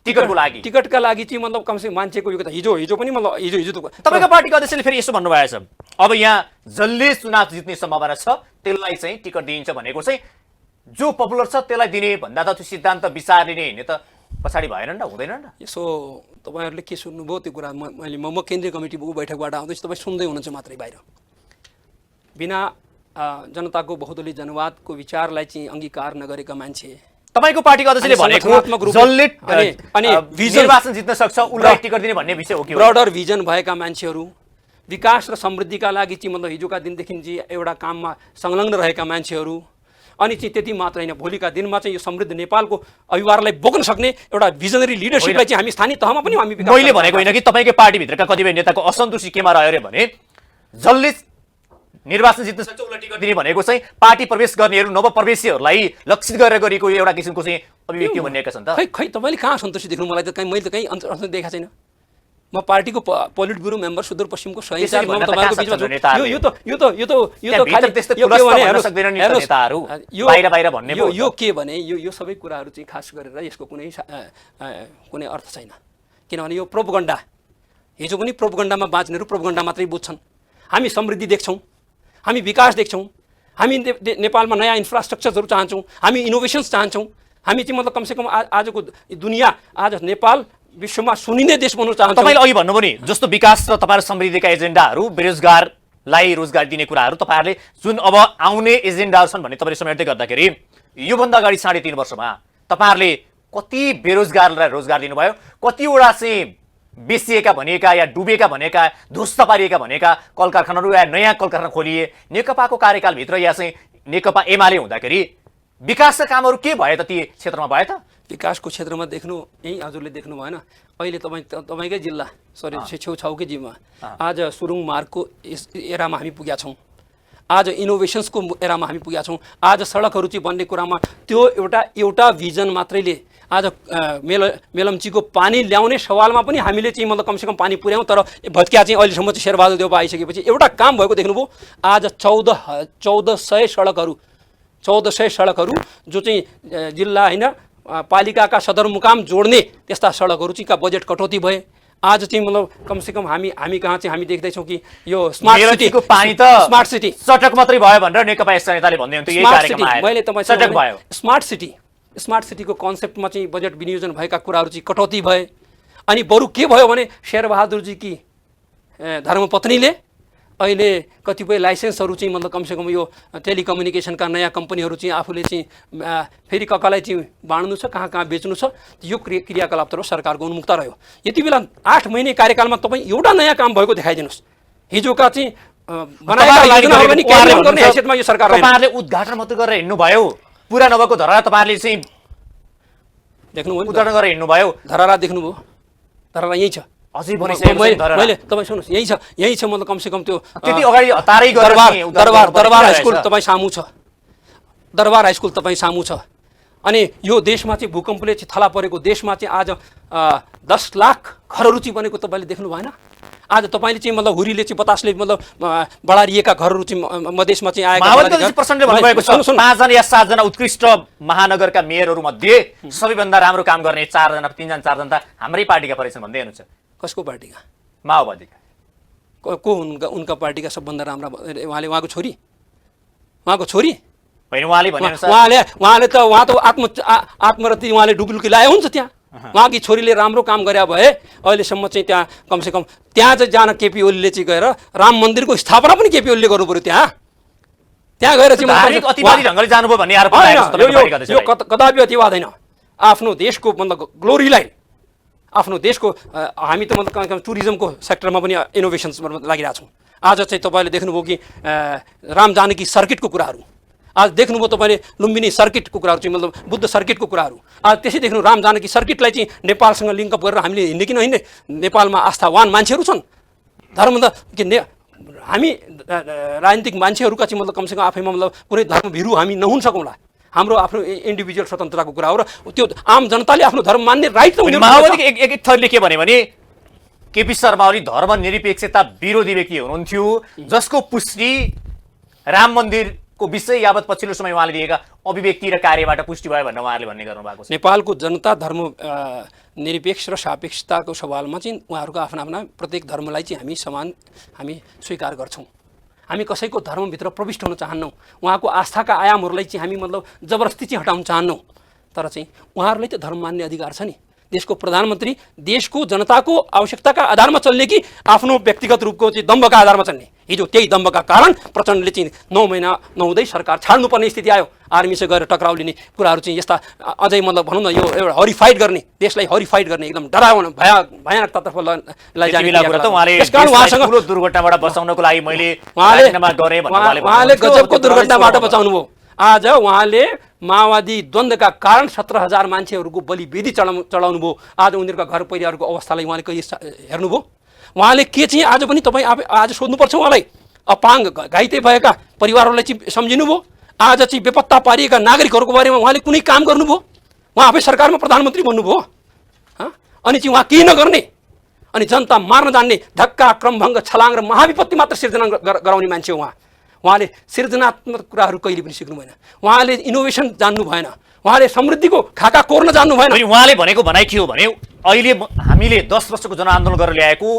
टिकटका लागि चाहिँ मतलब कमसेकम मान्छेको यो हिजो पनि मतलब हिजो तपाईँको पार्टीको अध्यक्षले फेरि यसो भन्नुभएको छ अब यहाँ जसले चुनाव जित्ने सम्भावना छ त्यसलाई चाहिँ टिकट दिइन्छ भनेको चाहिँ जो पपुलर छ त्यसलाई दिने भन्दा त त्यो सिद्धान्त विचार लिने हिँड्ने त पछाडि भएन नि त हुँदैन नि त यसो तपाईँहरूले के सुन्नुभयो त्यो कुरा मैले म केन्द्रीय कमिटीको बैठकबाट आउँदैछु तपाईँ सुन्दै हुनुहुन्छ मात्रै बाहिर बिना जनताको बहुदलीय जनवादको विचारलाई चाहिँ अङ्गीकार नगरेका मान्छे तपाईको पार्टीको अध्यक्षले भनेको जसले अनि निर्वाचन जित्न सक्छ उसलाई टिकट दिने भन्ने विषय हो कि ब्रडर भिजन भएका मान्छेहरू विकास र समृद्धिका लागि चाहिँ मतलब हिजोका दिनदेखि चाहिँ एउटा काममा संलग्न रहेका मान्छेहरू अनि चाहिँ त्यति मात्र होइन, भोलिका दिनमा चाहिँ यो समृद्ध नेपालको अभिवारलाई बोक्न सक्ने एउटा भिजनरी लिडरसिपलाई चाहिँ हामी स्थानीय तहमा पनि हामी विकास मैले भनेको होइन कि तपाईँकै पार्टीभित्रका कतिपय नेताको असन्तुष्टि केमा रह्यो अरे भने जसले निर्वाचन जित्न सक्छ उसलाई टिकट दिने भनेको चाहिँ पार्टी प्रवेश गर्नेहरू नवप्रवेशीहरूलाई लक्षित गरेर गरेको एउटा किसिमको चाहिँ अभिव्यक्ति भनिएका छन् त। खै तपाईँले कहाँ सन्तुष्टि देख्नु? मलाई त कहीँ मैले त कहीँ असन्तुष्टि देखाएको छैन। म पार्टीको पोलिट ब्युरो मेम्बर सुदूरपश्चिमको सहयोगी म तपाईँको बिचमा छु। यो के भने यो सबै कुराहरू चाहिँ खास गरेर यसको कुनै अर्थ छैन, किनभने यो प्रोपगन्डा। हिजो पनि प्रोपगन्डामा बाँच्नेहरू प्रोपगन्डा मात्रै बुझ्छन्। हामी समृद्धि देख्छौँ, हामी विकास देख्छौँ, हामी नेपालमा नयाँ इन्फ्रास्ट्रक्चरहरू चाहन्छौँ, हामी इनोभेसन्स चाहन्छौँ, हामी चाहिँ मतलब कमसेकम आजको दुनियाँ आज नेपाल विश्वमा सुनिने देश बन्नु चाहन्छौँ। तपाईँले अघि भन्नुभयो नि जस्तो विकास र तपाईँहरू समृद्धिका एजेन्डाहरू, बेरोजगारलाई रोजगार दिने कुराहरू तपाईँहरूले जुन अब आउने एजेन्डाहरू छन् भन्ने तपाईँले समेट्दै गर्दाखेरि योभन्दा अगाडि 3.5 वर्षमा तपाईँहरूले कति बेरोजगारलाई रोजगार दिनुभयो, कतिवटा चाहिँ बेसिएका भनेका या डुबेका भनेका ध्वस्त पारिएका भनेका कल कारखानाहरू या नयाँ कल कारखाना खोलिए नेकपाको कार्यकालभित्र या चाहिँ नेकपा एमाले हुँदाखेरि विकासका कामहरू के भयो त? ती क्षेत्रमा भयो त? विकासको क्षेत्रमा देख्नु यहीँ हजुरले देख्नु भएन। अहिले तपाईँकै जिल्ला छेउछाउकै जिल्लामा आज सुरुङ मार्गको एरामा हामी पुगेका छौँ, आज इनोभेसन्सको एरामा हामी पुगेका छौँ, आज सडकहरू चाहिँ बन्ने कुरामा त्यो एउटा भिजन मात्रैले आज मेलम्चीको पानी ल्याउने सवालमा पनि हामीले चाहिँ मतलब कमसेकम पानी पुर्याउँ। तर भत्किया चाहिँ अहिलेसम्म चाहिँ शेरबहादुर देउपा आइसकेपछि एउटा काम भएको देख्नुभयो। आज 1400 सडकहरू जो चाहिँ जिल्ला होइन पालिकाका सदरमुकाम जोड्ने त्यस्ता सडकहरू चाहिँ का बजेट कटौती भए। आज चाहिँ मतलब कमसेकम हामी कहाँ चाहिँ हामी देख्दैछौँ कि यो स्मार्ट सिटीको पानी त स्मार्ट सिटी सडक मात्रै भयो भनेर नेकपा यस्ता नेताले भन्दै हुन्थ्यो। यही कार्यक्रममा मैले तपाईँ भयो स्मार्ट सिटीको कन्सेप्टमा चाहिँ बजेट विनियोजन भएका कुराहरू चाहिँ कटौती भए। अनि बरु के भयो भने शेरबहादुरजी कि धर्मपत्नीले अहिले कतिपय लाइसेन्सहरू चाहिँ मतलब कमसेकम यो टेलिकम्युनिकेसनका नयाँ कम्पनीहरू चाहिँ आफूले चाहिँ फेरि ककालाई चाहिँ बाँड्नु छ, कहाँ कहाँ बेच्नु छ, यो क्रियाकलापतर्फ सरकारको उन्मुक्ता रह्यो। यति बेला 8 महिने कार्यकालमा तपाईँ एउटा नयाँ काम भएको देखाइदिनुहोस्। हिजोका चाहिँ बनाएका योजनाहरू पनि कार्यान्वयन गर्ने हैसियतमा यो सरकार तपाईँहरूले उद्घाटन मात्रै गरेर हिँड्नुभयो, पुरा नभएको धरहरा तपाईँहरूले चाहिँ देख्नुभयो, उद्घाटन गरेर हिँड्नुभयो। धरहरा देख्नुभयो, धरहरा यहीँ छ। अझै मैले तपाईँ सुन्नुहोस्, यहीँ छ मतलब कमसेकम त्यो त्यति अगाडि हतारै दरबार हाई स्कुल तपाईँ सामु छ, दरबार हाई स्कुल तपाईँ सामु छ। अनि यो देशमा चाहिँ भूकम्पले चाहिँ थला परेको देशमा चाहिँ आज 10 लाख घरहरू चाहिँ बनेको तपाईँले देख्नु भएन। आज तपाईँले चाहिँ मतलब हुरीले चाहिँ बतासले मतलब बढारिएका घरहरू चाहिँ मधेसमा चाहिँ आएका प्रचण्डले भन्नुभएको छ 5 जना या 7 जना उत्कृष्ट महानगरका मेयरहरू मध्ये सबैभन्दा राम्रो काम गर्ने 4 जना 3 जना 4 जना त हाम्रै पार्टीका परेछन् भन्दै हुनुहुन्छ। कसको पार्टीका? माओवादीका। को उनका पार्टीका सबभन्दा राम्रा? उहाँको छोरी होइन, उहाँले भने उहाँले त आत्मरति उहाँले डुबुल्की लाए हुन्छ त्यहाँ। उहाँकी छोरीले राम्रो काम गरे भए अहिलेसम्म चाहिँ त्यहाँ कमसेकम त्यहाँ चाहिँ जान केपी ओलीले चाहिँ गएर राम मन्दिरको स्थापना पनि केपी ओलीले गर्नु पर्यो। त्यहाँ गएर चाहिँ जानुभयो भन्ने आरोप यो कदापि अतिवाद होइन। आफ्नो देशको मतलब ग्लोरीलाई, आफ्नो देशको हामी त मतलब टुरिज्मको सेक्टरमा पनि इनोभेसन्समा लागिरहेको छौँ। आज चाहिँ तपाईँले देख्नुभयो कि राम जानकी सर्किटको कुराहरू, आज देख्नुभयो तपाईँले लुम्बिनी सर्किटको कुराहरू चाहिँ मतलब बुद्ध सर्किटको कुराहरू। आज त्यसै देख्नु राम जानकी सर्किटलाई चाहिँ नेपालसँग लिङ्कअप गरेर हामीले हिँड्ने कि नहिँड्ने? नेपालमा आस्थावान मान्छेहरू छन्, धर्म त के हामी राजनीतिक मान्छेहरूका चाहिँ मतलब कमसेकम आफैमा मतलब कुनै धर्म भिरु हामी नहुन सकौँला। हाम्रो आफ्नो इन्डिभिजुअल स्वतन्त्रताको कुरा हो र त्यो आम जनताले आफ्नो धर्म मान्ने राइट त हुँदैन। माओवादीको एक थरीले के भने केपी शर्मा ओली धर्मनिरपेक्षता विरोधी व्यक्ति हुनुहुन्थ्यो, जसको पुष्टि राम मन्दिरको विषय यावत पछिल्लो समय उहाँले दिएका अभिव्यक्ति र कार्यबाट पुष्टि भयो भनेर उहाँहरूले भन्ने गर्नु भएको छ। नेपालको जनता धर्म निरपेक्ष र सापेक्षताको सवालमा चाहिँ उहाँहरूको आफ्ना प्रत्येक धर्मलाई चाहिँ हामी स्वीकार गर्छौँ। हामी कसैको धर्मभित्र प्रविष्ट हुन चाहन्नौँ। उहाँको आस्थाका आयामहरूलाई चाहिँ हामी मतलब जबरजस्ती चाहिँ हटाउन चाहन्नौँ। तर चाहिँ उहाँहरूलाई त धर्म मान्ने अधिकार छ नि। देशको प्रधानमन्त्री देशको जनताको आवश्यकताका आधारमा चल्ने कि आफ्नो व्यक्तिगत रूपको चाहिँ दम्बका आधारमा चल्ने? हिजो त्यही दम्बका कारण प्रचण्डले चाहिँ 9 महिना नहुँदै सरकार छाड्नुपर्ने स्थिति आयो। आर्मीसँग गएर टक्राउ लिने कुराहरू चाहिँ यस्ता अझै मतलब भनौँ न यो एउटा हरिफाइड गर्ने, देशलाई हरिफाइड गर्ने एकदम डराउन भयानकतातर्फ लैजाने ठुलो दुर्घटनाबाट बचाउनको लागि मैले उहाँले गजबको दुर्घटनाबाट बचाउनु भयो। आज उहाँले माओवादी द्वन्द्वका कारण 17,000 मान्छेहरूको बलिवेदी चढाउनु भयो। आज उनीहरूका घर परिवारको अवस्थालाई उहाँले कहिले हेर्नुभयो? उहाँले के चाहिँ आज पनि तपाईँ आज सोध्नुपर्छ उहाँलाई। अपाङ्ग घाइते भएका परिवारहरूलाई चाहिँ सम्झिनु भयो? आज चाहिँ बेपत्ता पारिएका नागरिकहरूको बारेमा उहाँले कुनै काम गर्नुभयो? उहाँ आफै सरकारमा प्रधानमन्त्री बन्नुभयो अनि चाहिँ उहाँ केही नगर्ने अनि जनता मार्न जान्ने धक्का क्रमभङ्ग छलाङ र महाविपत्ति मात्र सिर्जना गराउने मान्छे उहाँले सृजनात्मक कुराहरू कहिले पनि सिक्नु भएन। उहाँले इनोभेसन जान्नु भएन। उहाँले समृद्धिको खाका कोर्न जान्नु भएन। उहाँले भनेको भनाइ के हो भने अहिले हामीले 10 वर्षको जनआन्दोलन गरेर ल्याएको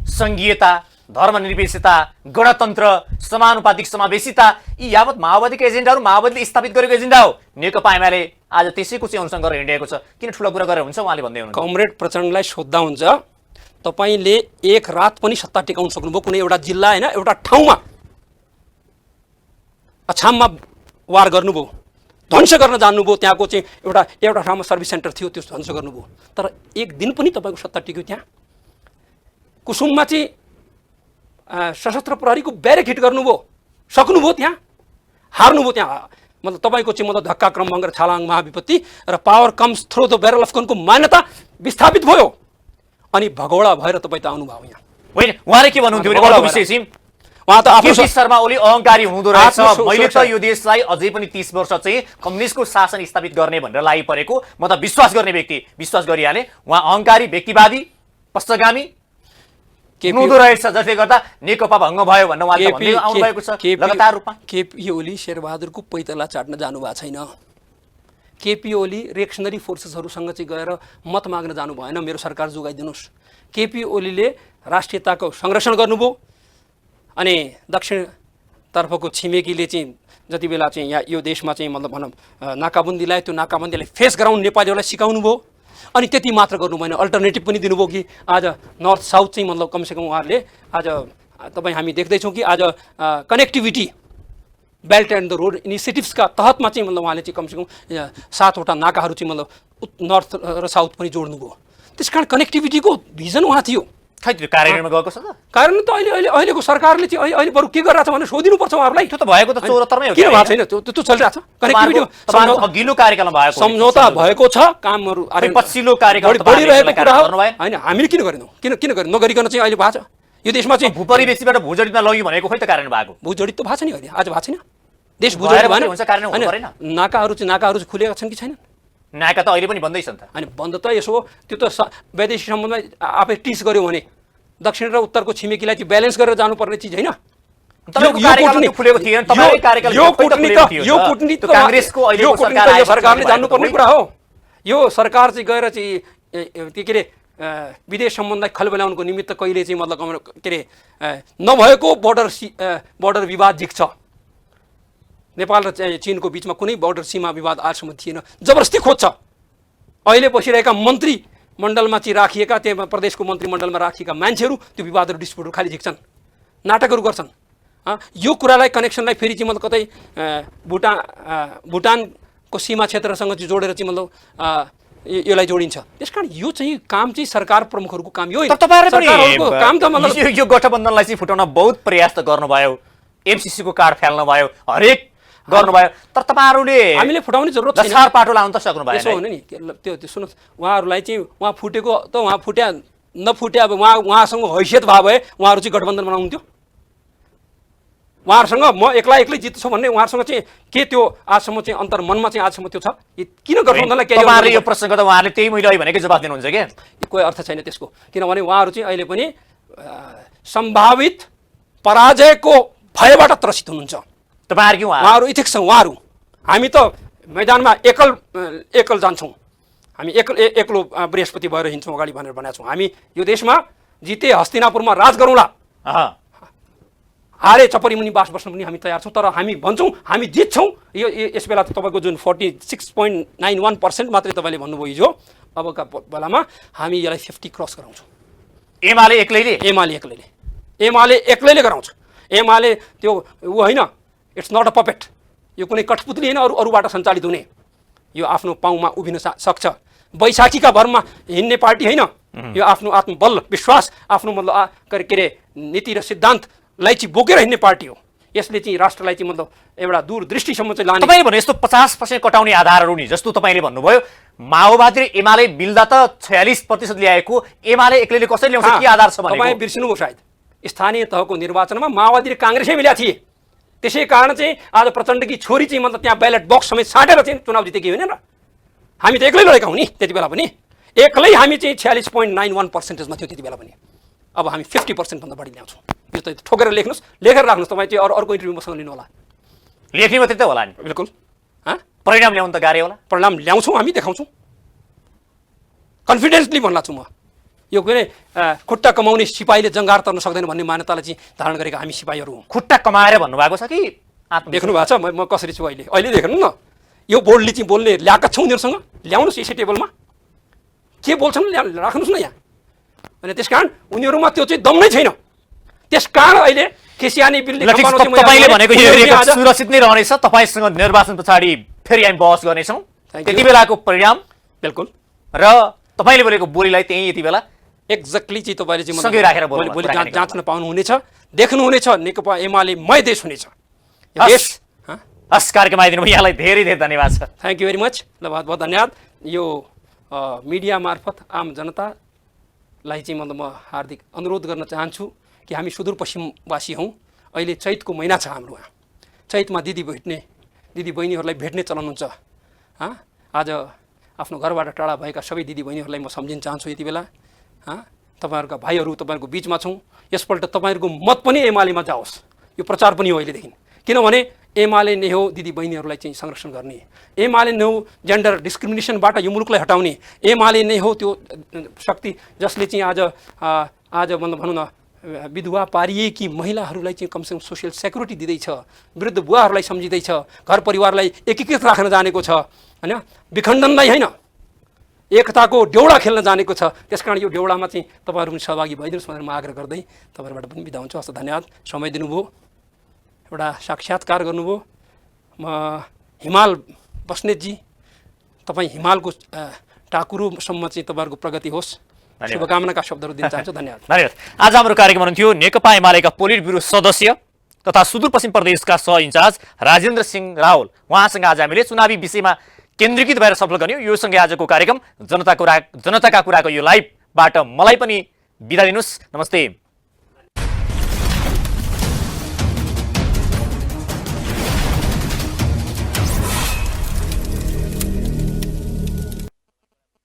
सङ्घीयता, धर्मनिरपेक्षता, गणतन्त्र, समानुपातिक समावेशिता यी यावत माओवादीका एजेन्डाहरू माओवादीले स्थापित गरेको एजेन्डा हो। नेकपा एमाले आज त्यसैको चाहिँ अनुसरण गरेर हिँडेको छ। किन ठुलो कुरा गरेर हुन्छ उहाँले भन्दै हुनुहुन्छ? कमरेड प्रचण्डलाई सोद्धा हुन्छ तपाईँले एक रात पनि सत्ता टिकाउन सक्नुभयो कुनै एउटा जिल्ला होइन एउटा ठाउँमा? अछाममा वार गर्नुभयो, ध्वंस गर्न जान्नुभयो। त्यहाँको चाहिँ एउटा ठाउँमा सर्भिस सेन्टर थियो, त्यो ध्वंस गर्नुभयो। तर एक दिन पनि तपाईँको सत्ता टिक्यो त्यहाँ? कुसुममा चाहिँ सशस्त्र प्रहरीको ब्यारिकेड गर्नुभयो, सक्नुभयो त्यहाँ? हार्नुभयो त्यहाँ। मतलब तपाईँको चाहिँ मतलब धक्का क्रमभङ्ग र छलाङ महाविपत्ति र power comes through the barrel of गनको मान्यता विस्थापित भयो अनि भगौडा भएर तपाईँ त आउनुभयो यहाँ। होइन, उहाँले के भन्नुहुन्थ्यो भने उहाँ त केपी शर्मा ओली अहङ्कारी हुँदो रहेछ। मैले त यो देशलाई अझै पनि 30 वर्ष चाहिँ कम्युनिस्टको शासन स्थापित गर्ने भनेर लागि परेको म त विश्वास गर्ने व्यक्ति विश्वास गरिहालेँ। उहाँ अहङ्कारी, व्यक्तिवादी, पश्चगामी हुँदो रहेछ जसले गर्दा नेकपा भङ्ग भयो भनेर उहाँले भन्दै आउनु भएको छ लगातार रूपमा। केपी ओली शेरबहादुरको पैतला चाट्न जानु भएको छैन। केपी ओली रिएक्सनरी फोर्सेसहरूसँग चाहिँ गएर मत माग्न जानु भएन मेरो सरकार जोगाइदिनुहोस्। केपी ओलीले राष्ट्रियताको संरक्षण गर्नुभयो अनि दक्षिणतर्फको छिमेकीले चाहिँ जति बेला चाहिँ यहाँ यो देशमा चाहिँ मतलब भनौँ नाकाबन्दी ल्यायो त्यो नाकाबन्दीलाई फेस गराउनु नेपालीहरूलाई सिकाउनु भयो अनि त्यति मात्र गर्नु भएन, अल्टरनेटिभ पनि दिनुभयो कि आज नर्थ साउथ चाहिँ मतलब कमसेकम उहाँहरूले आज तपाईँ हामी देख्दैछौँ कि आज connectivity belt and the road इनिसिएटिभ्सका तहतमा चाहिँ मतलब उहाँले चाहिँ कमसेकम 7वटा नाकाहरू चाहिँ मतलब नर्थ र साउथ पनि जोड्नुभयो। त्यस कारण कनेक्टिभिटीको भिजन उहाँ थियो। खै त्यो कार्यान्वयनमा गएको छ त? कार्यान्वयन त अहिलेको सरकारले चाहिँ अहिले बरु के गरिरहेछ भनेर सोधिनुपर्छ उहाँहरूलाई। त्यो त भएको त 74मै हो, किन भएको छैन? त्यो चलिरहेछ। कनेक्टिभिटी अघिल्लो कार्यकालमा भएको सम्झौता भएको छ, कामहरू पछिल्लो कार्यकाल बढिरहेको कुरा हो होइन। हामीले किन गरेनौँ? किन गरेन? नगरिकन चाहिँ अहिले भएको छ। यो देशमा चाहिँ भूपरिवेशीबाट भूजडितमा लग्यो भनेको खोइ त कार्यान्वयन भएको? भूजडित त भएको छ नि अहिले, आज भएको छैन। देश भूजडित भएन। नाकाहरू चाहिँ खुलेका छन् कि छैनन्? नाका त अहिले पनि बन्दै छन् त। अनि बन्द त यसो त्यो त वैदेशिक सम्बन्धमा आफै टिस गर्यो भने दक्षिण र उत्तरको छिमेकीलाई चाहिँ ब्यालेन्स गरेर जानुपर्ने चिज होइन। सरकारले जान्नुपर्ने कुरा हो। यो सरकार चाहिँ गएर चाहिँ के अरे विदेश सम्बन्धलाई खलबलाउनुको निमित्त कहिले चाहिँ मतलब के अरे नभएको बोर्डर विवाद झिक्छ। नेपाल र चीनको बिचमा कुनै बोर्डर सीमा विवाद आजसम्म थिएन, जबरजस्ती खोज्छ। अहिले बसिरहेका मन्त्री मण्डलमा चाहिँ राखिएका त्यहाँ प्रदेशको मन्त्रीमण्डलमा राखिएका मान्छेहरू त्यो विवादहरू डिस्प्युटहरू खालि झिक्छन्, नाटकहरू गर्छन्। यो कुरालाई कनेक्सनलाई फेरि चाहिँ मतलब कतै भुटानको सीमा क्षेत्रसँग चाहिँ जोडेर चाहिँ मतलब यसलाई जोडिन्छ। त्यसकारण यो चाहिँ काम चाहिँ सरकार प्रमुखहरूको काम यो काम त मतलब यो गठबन्धनलाई चाहिँ फुटाउन बहुत प्रयास त गर्नुभयो, एमसीसीको कार्ड फाल्नु भयो, हरेक गर्नुभयो, तर तपाईँहरूले हामीले फुटाउने जरुरत छैन। दसार पाटो लाउन त सक्नु भएन। यसो हुने नि त्यो सुन्नुहोस्, उहाँहरूलाई चाहिँ उहाँ फुटेको त उहाँ फुट्या नफुट्या अब उहाँसँग हैसियत भए उहाँहरू चाहिँ गठबन्धन बनाउनुहुन्थ्यो। उहाँहरूसँग म एक्लै जित्छु भन्ने उहाँहरूसँग चाहिँ के त्यो आजसम्म चाहिँ अन्तर्मनमा चाहिँ आजसम्म त्यो छ? किन गठबन्धनलाई तपाईँहरूले यो प्रश्न गर्दा उहाँहरूले त्यही मैले भनेकै जवाफ दिनुहुन्छ क्या? कोही अर्थ छैन त्यसको, किनभने उहाँहरू चाहिँ अहिले पनि सम्भावित पराजयको भयबाट त्रसित हुनुहुन्छ। उहाँहरू इथिक्स छौँ उहाँहरू। हामी त मैदानमा एकल जान्छौँ, हामी एक्लो बृहस्पति भएर हिँड्छौँ अगाडि भनेर भनेका छौँ। हामी यो देशमा जिते हस्तिनापुरमा राज गरौँला, हारे चपरीमुनि बास बस्न पनि हामी तयार छौँ, तर हामी भन्छौँ हामी जित्छौँ। यो यस बेला त तपाईँको जुन 46.91% मात्रै तपाईँले भन्नुभयो हिजो, अबका बेलामा हामी यसलाई 50 क्रस गराउँछौँ। एमाले एक्लैले गराउँछ। एमाले त्यो ऊ होइन, इट्स नट अ पपेट। यो कुनै कठपुतली होइन अरूबाट सञ्चालित हुने। यो आफ्नो पाउमा उभिन सक्छ। बैशाखीका भरमा हिँड्ने पार्टी होइन यो। आफ्नो आत्मबल विश्वास आफ्नो मतलब के अरे नीति र सिद्धान्तलाई चाहिँ बोकेर हिँड्ने पार्टी हो यसले चाहिँ राष्ट्रलाई चाहिँ मतलब एउटा दूरदृष्टिसम्म चाहिँ लाने। तपाईँले भने यस्तो 50% कटाउने आधारहरू नि, जस्तो तपाईँले भन्नुभयो माओवादी र एमाले मिल्दा त 46% ल्याएको, एमाले एक्लैले कसरी ल्याउँछ, के आधार छ भनेको? तपाईँ बिर्सिनुभयो सायद, स्थानीय तहको निर्वाचनमा माओवादी र काङ्ग्रेसै मिलेका थिए। त्यसै कारण चाहिँ आज प्रचण्डकी छोरी चाहिँ मतलब त्यहाँ ब्यालेट बक्स समेत साटेर चाहिँ चुनाव जितेकी होइन र। हामी त एक्लै लडेका हौँ नि त्यति बेला पनि, एक्लै हामी चाहिँ 46.91%मा थियौँ त्यति बेला पनि। अब हामी 50% भन्दा बढी ल्याउँछौँ। यो त ठोकेर लेख्नुहोस्, लेखेर राख्नुहोस्, तपाईँ चाहिँ अर्को इन्टरभ्यू मसँग लिनु होला। लेख्ने मात्रै त होला नि, बिल्कुल। परिणाम ल्याउनु त गाह्रो होला। परिणाम ल्याउँछौँ, हामी देखाउँछौँ, कन्फिडेन्सली भन्ला छु म। यो कुनै खुट्टा कमाउने सिपाहीले जङ्गार तर्न सक्दैन भन्ने मान्यतालाई चाहिँ धारण गरेका हामी सिपाहीहरू हौँ। खुट्टा कमाएर भन्नुभएको छ कि देख्नु भएको छ म कसरी छु अहिले? अहिले देख्नु न, यो बोर्डले चाहिँ बोल्ने ल्याकत छ उनीहरूसँग। ल्याउनुहोस् यसै टेबलमा के बोल्छन् राख्नुहोस् न यहाँ। अनि त्यस कारण उनीहरूमा त्यो चाहिँ दम नै छैन। त्यस कारण अहिले केसियानी बिलले तपाईँले भनेको यो रेकर्ड सुरक्षित नै रहनेछ, तपाईँसँग निर्वाचन पछाडि फेरि हामी बहस गर्नेछौँ। त्यति बेलाको परिणाम बिल्कुल र तपाईँले बोलेको बोलीलाई त्यही यति बेला एक्ज्याक्टली चाहिँ तपाईँले चाहिँ सँगै राखेर भोलि जाँच्न पाउनुहुनेछ, देख्नुहुनेछ। नेकपा एमाले मय देश हुनेछ। हस्, कार्यक्रम आइदिनु यहाँलाई धेरै धेरै धन्यवाद छ। Thank you very much. ल बहुत बहुत धन्यवाद। यो मिडिया मार्फत आम जनतालाई चाहिँ मतलब म हार्दिक अनुरोध गर्न चाहन्छु कि हामी सुदूरपश्चिमवासी हौँ। अहिले चैतको महिना छ हाम्रो यहाँ। चैतमा दिदी बहिनीहरूलाई भेट्ने चलन हुन्छ। आज आफ्नो घरबाट टाढा भएका सबै दिदी बहिनीहरूलाई म सम्झिन चाहन्छु यति बेला। तपाईँहरूका भाइहरू तपाईँहरूको बिचमा छौँ। यसपल्ट तपाईँहरूको मत पनि एमालेमा जाओस्, यो प्रचार पनि हो अहिलेदेखि। किनभने एमाले नै हो दिदी बहिनीहरूलाई चाहिँ संरक्षण गर्ने, एमाले नै हो जेन्डर डिस्क्रिमिनेसनबाट यो मुलुकलाई हटाउने, एमाले नै हो त्यो शक्ति जसले चाहिँ आज मतलब भनौँ न विधवा पारिएकी महिलाहरूलाई चाहिँ कमसेकम सोसियल सेक्युरिटी दिँदैछ, वृद्ध बुवाहरूलाई सम्झिँदैछ, घर परिवारलाई एकीकृत राख्न जानेको छ होइन, विखण्डनलाई होइन एकताको डेउडा खेल्न जानेको छ। त्यसकारण यो डेउडामा चाहिँ तपाईँहरू पनि सहभागी भइदिनुहोस् भनेर म आग्रह गर्दै तपाईँहरूबाट पनि बिदा हुन्छु। हस्, धन्यवाद। समय दिनुभयो, एउटा साक्षात्कार गर्नुभयो। म हिमाल बस्नेतजी, तपाईँ हिमालको टाकुरोसम्म चाहिँ तपाईँहरूको प्रगति होस्, शुभकामनाका शब्दहरू दिन चाहन्छु। धन्यवाद। धन्यवाद। आज हाम्रो कार्यक्रम हुनुहुन्थ्यो नेकपा एमालेका पोलिट ब्युरो सदस्य तथा सुदूरपश्चिम प्रदेशका सह इन्चार्ज राजेन्द्र सिंह रावल। उहाँसँग आज हामीले चुनावी विषयमा केन्द्रीकृत भएर सफल गर्यौँ। यो सँगै आजको कार्यक्रम जनताका कुराको यो लाइभबाट मलाई पनि बिदा दिनुहोस्। नमस्ते।